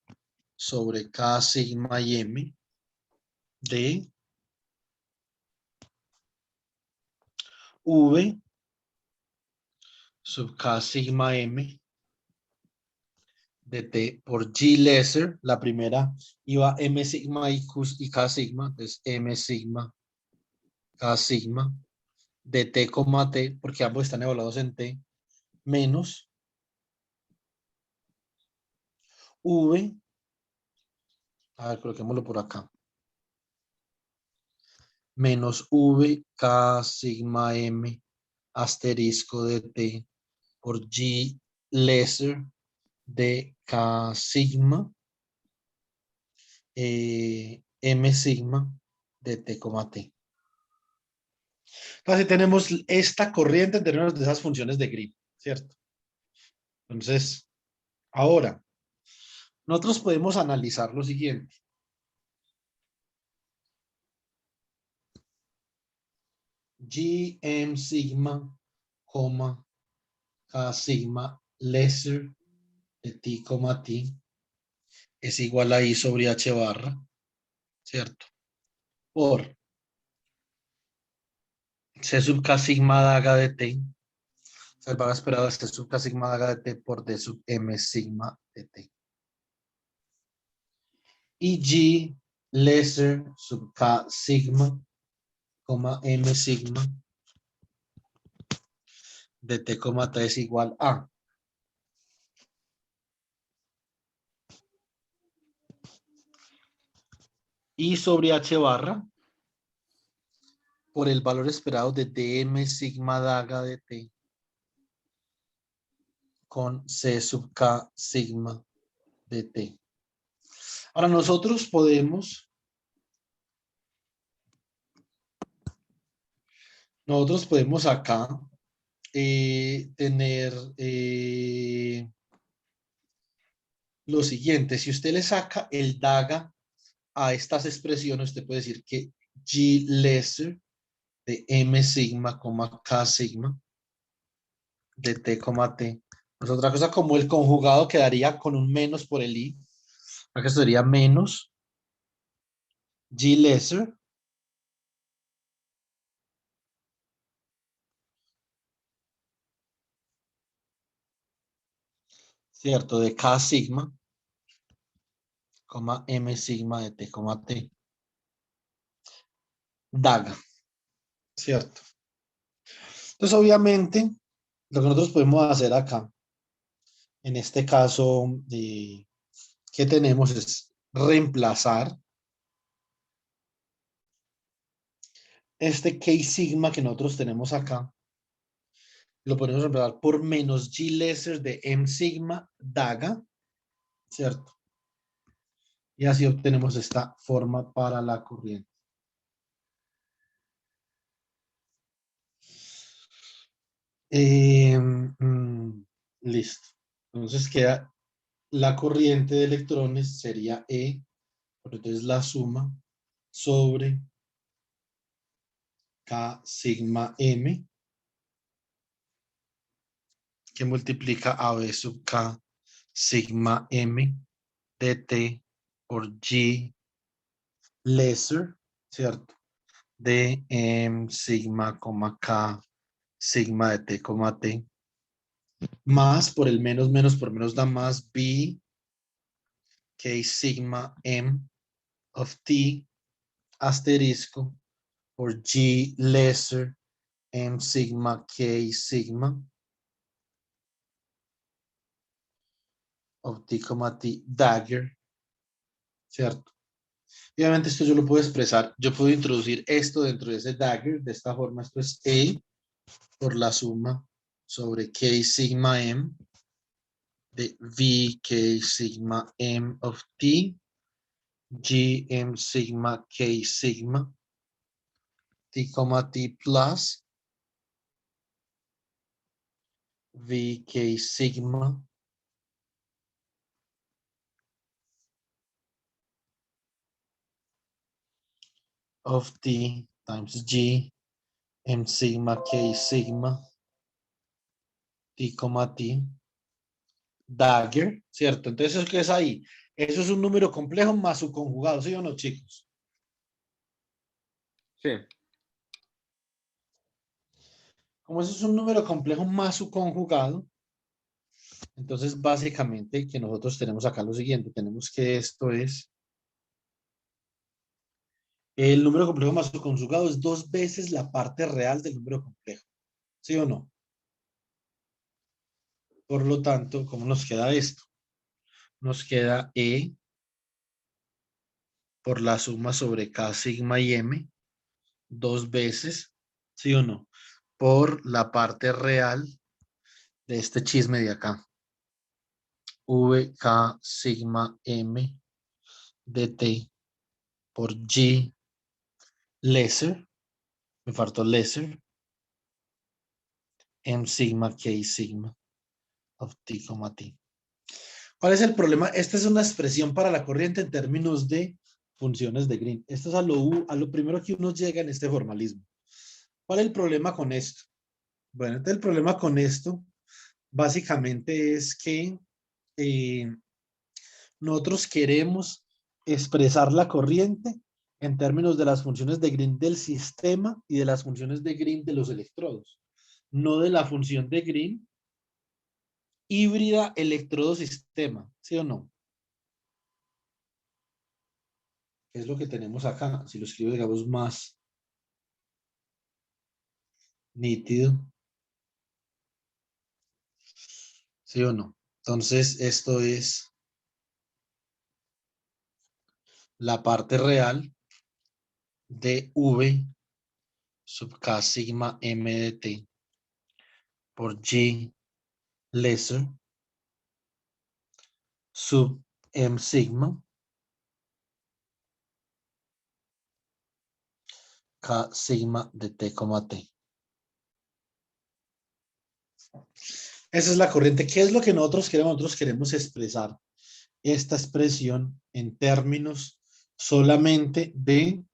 sobre K sigma y M de V sub K sigma M de T por G lesser. La primera iba M sigma y K sigma, entonces M sigma, K sigma de T, T, porque ambos están evaluados en T, menos V, a ver, coloquémoslo por acá, menos V K sigma M asterisco de T por G lesser de K sigma M sigma de T, T. Entonces tenemos esta corriente en términos de esas funciones de grip, ¿cierto? Entonces, ahora, nosotros podemos analizar lo siguiente. G M sigma, K sigma lesser de T, T es igual a I sobre H barra, ¿cierto? Por C sub K sigma daga de T, o sea, el valor esperado es C sub K sigma daga de T por D sub M sigma de T. Y G lesser sub K sigma, M sigma de T, T es igual a I sobre H barra por el valor esperado de dm sigma daga de T con C sub K sigma de T. Ahora nosotros podemos acá tener lo siguiente. Si usted le saca el daga a estas expresiones, usted puede decir que G lesser de M sigma, K sigma de T, T. Pues otra cosa como el conjugado quedaría con un menos por el I. Acá sería menos G lesser ¿cierto? De K sigma, M sigma de T, T. Daga, ¿cierto? Entonces, obviamente, lo que nosotros podemos hacer acá, en este caso, que tenemos es reemplazar este K sigma que nosotros tenemos acá, lo podemos reemplazar por menos G lesser de M sigma daga, ¿cierto? Y así obtenemos esta forma para la corriente. Listo. Entonces queda la corriente de electrones sería E, entonces la suma sobre K sigma M, que multiplica a B sub K sigma M de T por G lesser, ¿cierto? De M sigma, K sigma de T, T, más por el menos, menos por menos da más B K sigma M of T asterisco por G lesser M sigma K sigma of T, T dagger, ¿cierto? Y obviamente esto yo lo puedo expresar, yo puedo introducir esto dentro de ese dagger, de esta forma, esto es E por la suma sobre K sigma M de V K sigma M of T, G M sigma K sigma, T, T plus V K sigma of T times G M sigma K sigma T, T, dagger, ¿cierto? Entonces, ¿qué es ahí? Eso es un número complejo más su conjugado, ¿sí o no, chicos? Sí. Como eso es un número complejo más su conjugado, entonces básicamente que nosotros tenemos acá lo siguiente, tenemos que esto es, el número complejo más su conjugado es 2 veces la parte real del número complejo, ¿sí o no? Por lo tanto, ¿cómo nos queda esto? Nos queda E por la suma sobre K sigma y M, 2 veces, ¿sí o no? Por la parte real de este chisme de acá. VK sigma M de T por G lesser, me faltó lesser, M sigma K sigma of T, T. ¿Cuál es el problema? Esta es una expresión para la corriente en términos de funciones de Green. Esto es a lo primero que uno llega en este formalismo. ¿Cuál es el problema con esto? Bueno, entonces el problema con esto básicamente es que nosotros queremos expresar la corriente en términos de las funciones de Green del sistema y de las funciones de Green de los electrodos, no de la función de Green híbrida electrodo-sistema, ¿sí o no? Es lo que tenemos acá. Si lo escribo, digamos, más nítido, ¿sí o no? Entonces, esto es la parte real de V sub K sigma M de T por G lesser sub M sigma K sigma de T, T. Esa es la corriente. ¿Qué es lo que nosotros queremos? Nosotros queremos expresar esta expresión en términos solamente de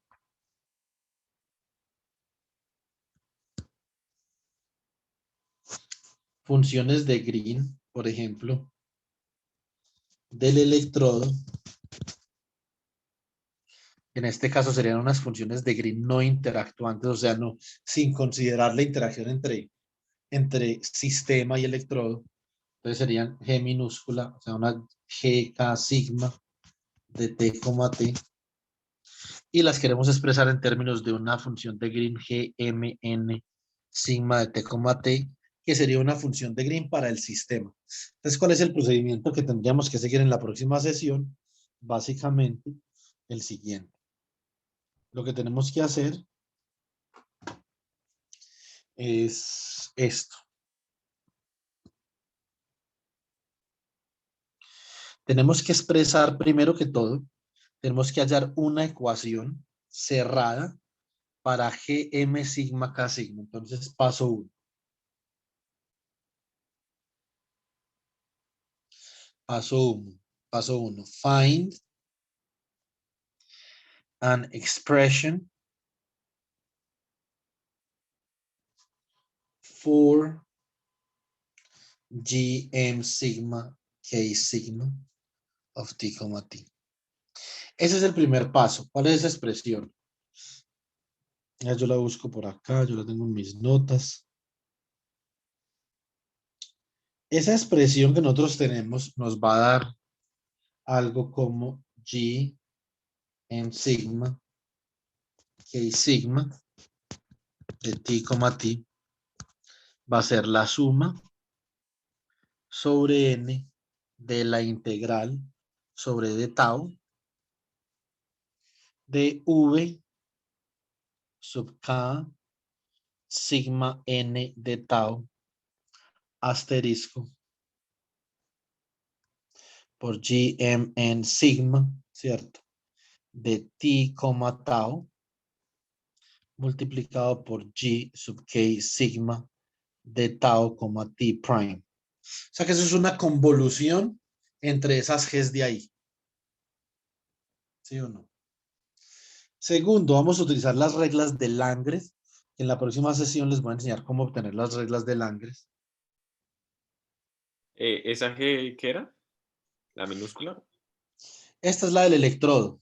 funciones de Green, por ejemplo, del electrodo. En este caso serían unas funciones de Green no interactuantes, o sea, no, sin considerar la interacción entre sistema y electrodo. Entonces serían G minúscula, o sea, una GK sigma de T, T. Y las queremos expresar en términos de una función de Green GMN sigma de T, T, que sería una función de Green para el sistema. Entonces, ¿cuál es el procedimiento que tendríamos que seguir en la próxima sesión? Básicamente, el siguiente. Lo que tenemos que hacer es esto. Tenemos que expresar, primero que todo, tenemos que hallar una ecuación cerrada para GM sigma K sigma. Entonces, paso 1. Paso 1. Find an expression for GM sigma K sigma of T, T. Ese es el primer paso. ¿Cuál es esa expresión? Ya yo la busco por acá, yo la tengo en mis notas. Esa expresión que nosotros tenemos nos va a dar algo como G M sigma K sigma de T, T va a ser la suma sobre N de la integral sobre d tau de V sub K sigma N de tau asterisco por GMN sigma, ¿cierto? De T, tau multiplicado por G sub K sigma de tau, T prime. O sea que eso es una convolución entre esas G's de ahí. ¿Sí o no? Segundo, vamos a utilizar las reglas de Langres. En la próxima sesión les voy a enseñar cómo obtener las reglas de Langres. ¿Esa G qué era? ¿La minúscula? Esta es la del electrodo.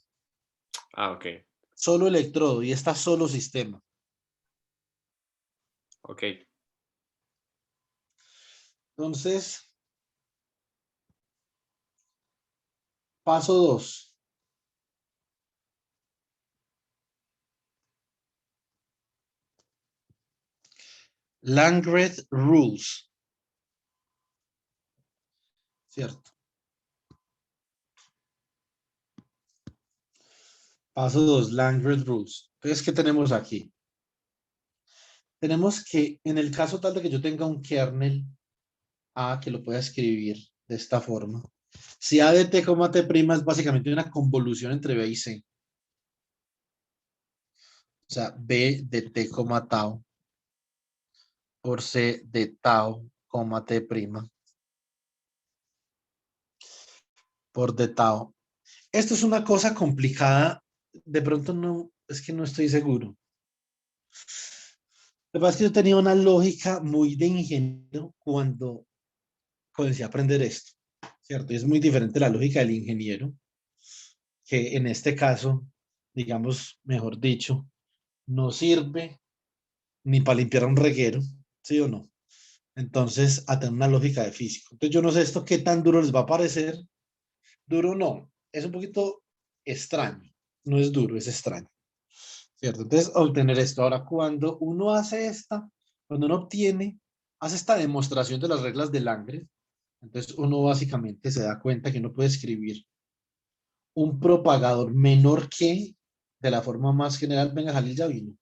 Ah, ok. Solo electrodo y esta solo sistema. Ok. Entonces, paso 2. Langres Rules. ¿Cierto? Paso 2, Langres Rules. Entonces, ¿qué tenemos aquí? Tenemos que, en el caso tal de que yo tenga un kernel A que lo pueda escribir de esta forma. Si A de t, t' es básicamente una convolución entre B y C. O sea, B de t, tau por C de tau, t'. Por de tau. Esto es una cosa complicada. De pronto no, es que no estoy seguro. Lo que pasa es que yo tenía una lógica muy de ingeniero cuando comencé a aprender esto, ¿cierto? Y es muy diferente la lógica del ingeniero, que en este caso, digamos, mejor dicho, no sirve ni para limpiar un reguero, ¿sí o no? Entonces, a tener una lógica de físico. Entonces, yo no sé esto qué tan duro les va a parecer. Duro no, es un poquito extraño. No es duro, es extraño. ¿Cierto? Entonces, obtener esto. Ahora, cuando uno hace cuando uno hace esta demostración de las reglas de Langres, entonces uno básicamente se da cuenta que uno puede escribir un propagador menor que de la forma más general. Venga, Jalil ya vino.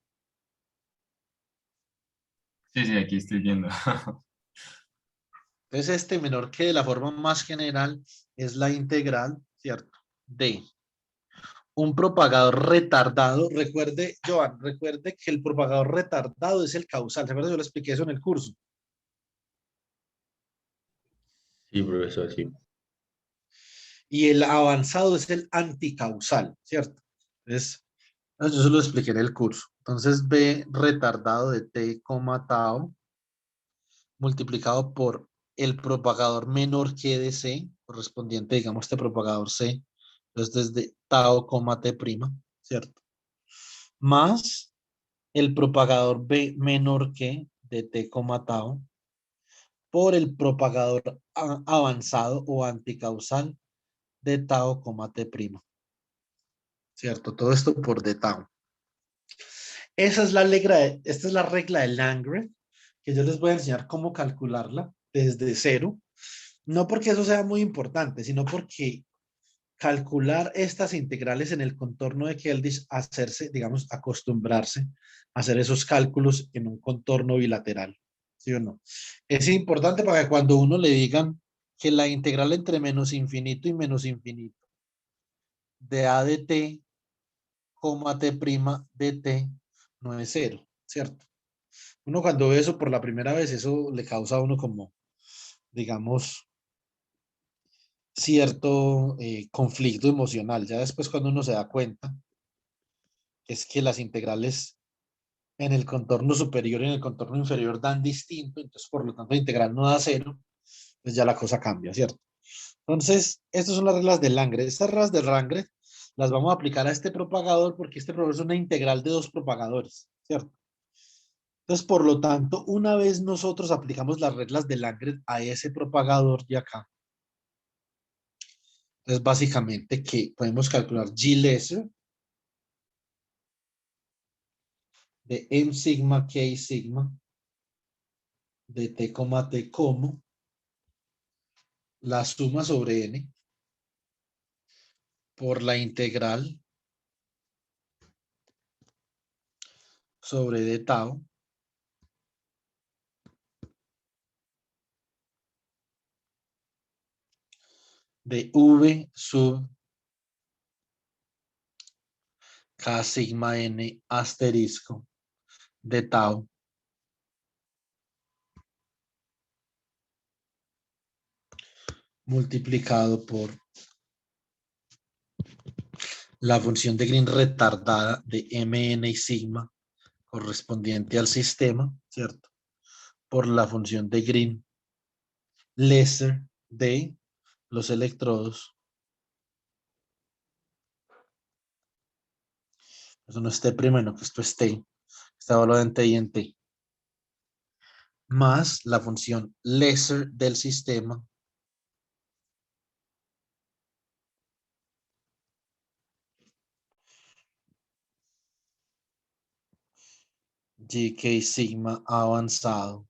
Sí, sí, aquí estoy viendo. Entonces, este menor que de la forma más general es la integral, ¿cierto? De un propagador retardado. Recuerde, Joan, recuerde que el propagador retardado es el causal. ¿Recuerda? Yo le expliqué eso en el curso. Sí, profesor, sí. Y el avanzado es el anticausal, ¿cierto? Entonces, yo se lo expliqué en el curso. Entonces, B retardado de t, tau, multiplicado por el propagador menor que de C, correspondiente, digamos, este propagador C, entonces desde tau, t', ¿cierto? Más el propagador B menor que de t, tau, por el propagador avanzado o anticausal de tau, t'. ¿Cierto? Todo esto por de tau. Esa es la regla esta es la regla de Langres, que yo les voy a enseñar cómo calcularla desde cero. No porque eso sea muy importante, sino porque calcular estas integrales en el contorno de Keldysh, hacerse, digamos, acostumbrarse a hacer esos cálculos en un contorno bilateral. ¿Sí o no? Es importante para que cuando uno le digan que la integral entre menos infinito y menos infinito de a de t, t' de t no es cero, ¿cierto? Uno cuando ve eso por la primera vez, eso le causa a uno como, digamos, cierto conflicto emocional. Ya después cuando uno se da cuenta, es que las integrales en el contorno superior y en el contorno inferior dan distinto, entonces por lo tanto la integral no da cero, pues ya la cosa cambia, ¿cierto? Entonces, estas son las reglas de Langres. Estas reglas de Langres las vamos a aplicar a este propagador porque este propagador es una integral de dos propagadores, ¿cierto? Entonces, por lo tanto, una vez nosotros aplicamos las reglas de Langres a ese propagador de acá, entonces básicamente que podemos calcular G lesser de M sigma K sigma de t, t como la suma sobre n por la integral sobre d tau de v sub k sigma n asterisco de tau multiplicado por la función de Green retardada de Mn y sigma correspondiente al sistema, ¿cierto? Por la función de Green lesser de los electrodos. Eso no es T primero, que esto es T. Está evaluado en T y en T. Más la función lesser del sistema GK sigma avanzado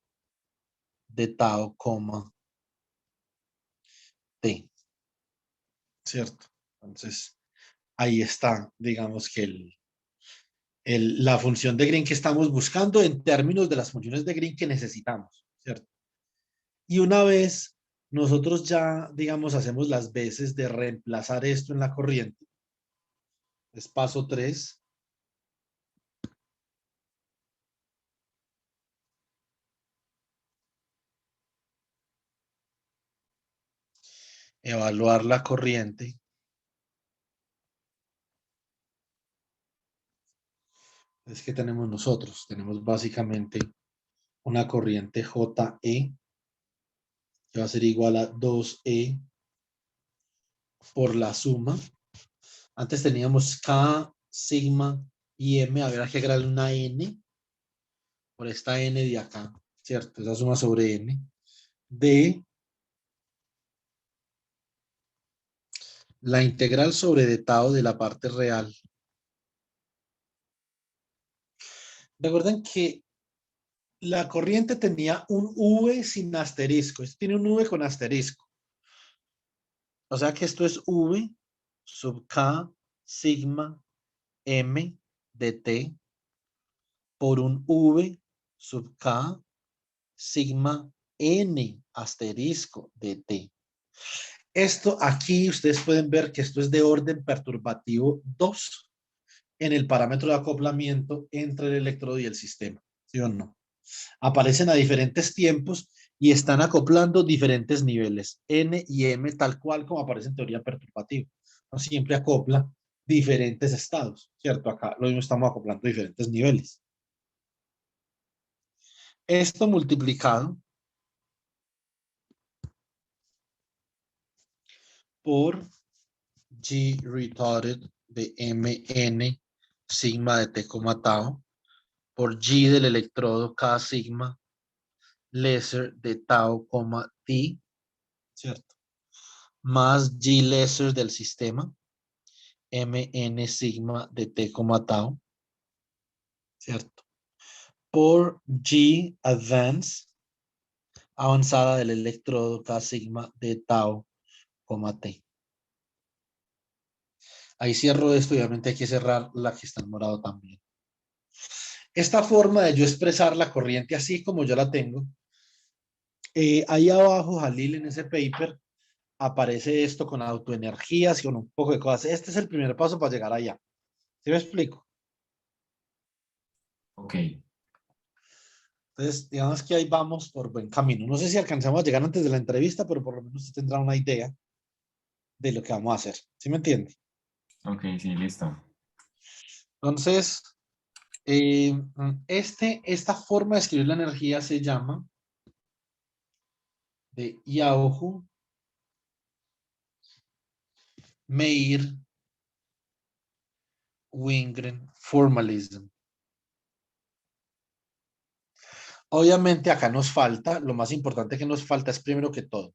de tau, T. ¿Cierto? Entonces, ahí está, digamos que la función de Green que estamos buscando en términos de las funciones de Green que necesitamos, ¿cierto? Y una vez nosotros ya, digamos, hacemos las veces de reemplazar esto en la corriente, es paso 3. Evaluar la corriente. Es que tenemos nosotros, tenemos básicamente una corriente JE que va a ser igual a 2E por la suma. Antes teníamos K, sigma y M, habrá que agregarle una N por esta N de acá, ¿cierto? Esa suma sobre N de la integral sobre de tau de la parte real. Recuerden que la corriente tenía un V sin asterisco. Esto tiene un V con asterisco. O sea que esto es V sub K sigma M de T por un V sub K sigma N asterisco de T. Esto aquí ustedes pueden ver que esto es de orden perturbativo 2 en el parámetro de acoplamiento entre el electrodo y el sistema. ¿Sí o no? Aparecen a diferentes tiempos y están acoplando diferentes niveles, N y M, tal cual como aparece en teoría perturbativa. No siempre acopla diferentes estados, ¿cierto? Acá lo mismo, estamos acoplando diferentes niveles. Esto multiplicado por G retarded de Mn sigma de T, tau, por G del electrodo K sigma lesser de tau, T, ¿cierto? Más G lesser del sistema, Mn sigma de T, tau, ¿cierto? Por G advance, avanzada del electrodo K sigma de tau, T. Ahí cierro esto y obviamente hay que cerrar la que está en morado también. Esta forma de yo expresar la corriente así como yo la tengo, ahí abajo, Jalil, en ese paper, aparece esto con autoenergías y con un poco de cosas. Este es el primer paso para llegar allá. ¿Sí me explico? Ok. Entonces, digamos que ahí vamos por buen camino. No sé si alcanzamos a llegar antes de la entrevista, pero por lo menos usted tendrá una idea de lo que vamos a hacer. ¿Sí me entiende? Ok, sí, listo. Entonces, esta forma de escribir la energía se llama de Yahoo Meir Wingren Formalism. Obviamente acá nos falta, lo más importante que nos falta es primero que todo,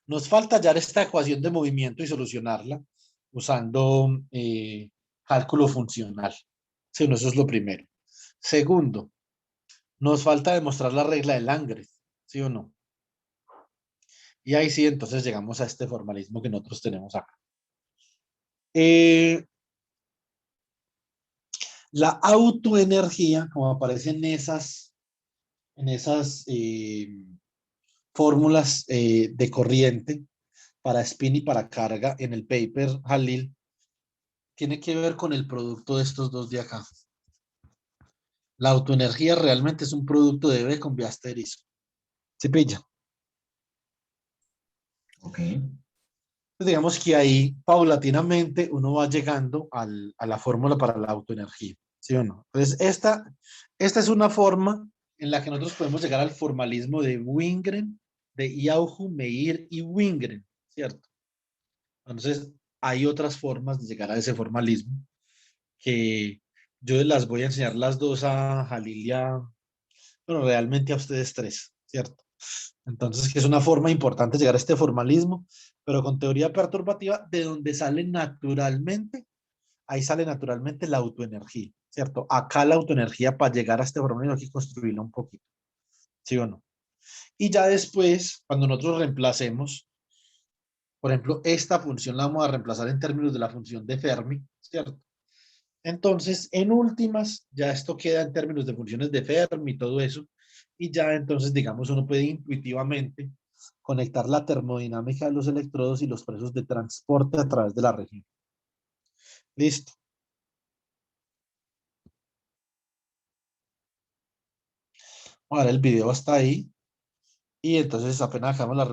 nos falta hallar esta ecuación de movimiento y solucionarla usando cálculo funcional. Sí, no, eso es lo primero. Segundo, nos falta demostrar la regla de Langres, ¿sí o no? Y ahí sí, entonces llegamos a este formalismo que nosotros tenemos acá. La autoenergía, como aparece en esas fórmulas de corriente para spin y para carga en el paper Jalil, tiene que ver con el producto de estos dos de acá. La autoenergía realmente es un producto de B con B asterisco. ¿Se pilla? Ok. digamos que ahí paulatinamente uno va llegando a la fórmula para la autoenergía, ¿sí o no? Entonces, esta es una forma en la que nosotros podemos llegar al formalismo de Wingren, de Yauju, Meir y Wingren, ¿cierto? Entonces, hay otras formas de llegar a ese formalismo que yo las voy a enseñar las dos a Jalil y bueno, realmente a ustedes tres, ¿cierto? Entonces, que es una forma importante llegar a este formalismo, pero con teoría perturbativa, de donde sale naturalmente, ahí sale naturalmente la autoenergía, ¿cierto? Acá la autoenergía para llegar a este formalismo hay que construirla un poquito, ¿sí o no? Y ya después, cuando nosotros reemplacemos, por ejemplo, esta función la vamos a reemplazar en términos de la función de Fermi, ¿cierto? Entonces, en últimas, ya esto queda en términos de funciones de Fermi y todo eso, y ya entonces, digamos, uno puede intuitivamente conectar la termodinámica de los electrodos y los procesos de transporte a través de la región. Listo. Ahora el video está ahí y entonces apenas acabamos la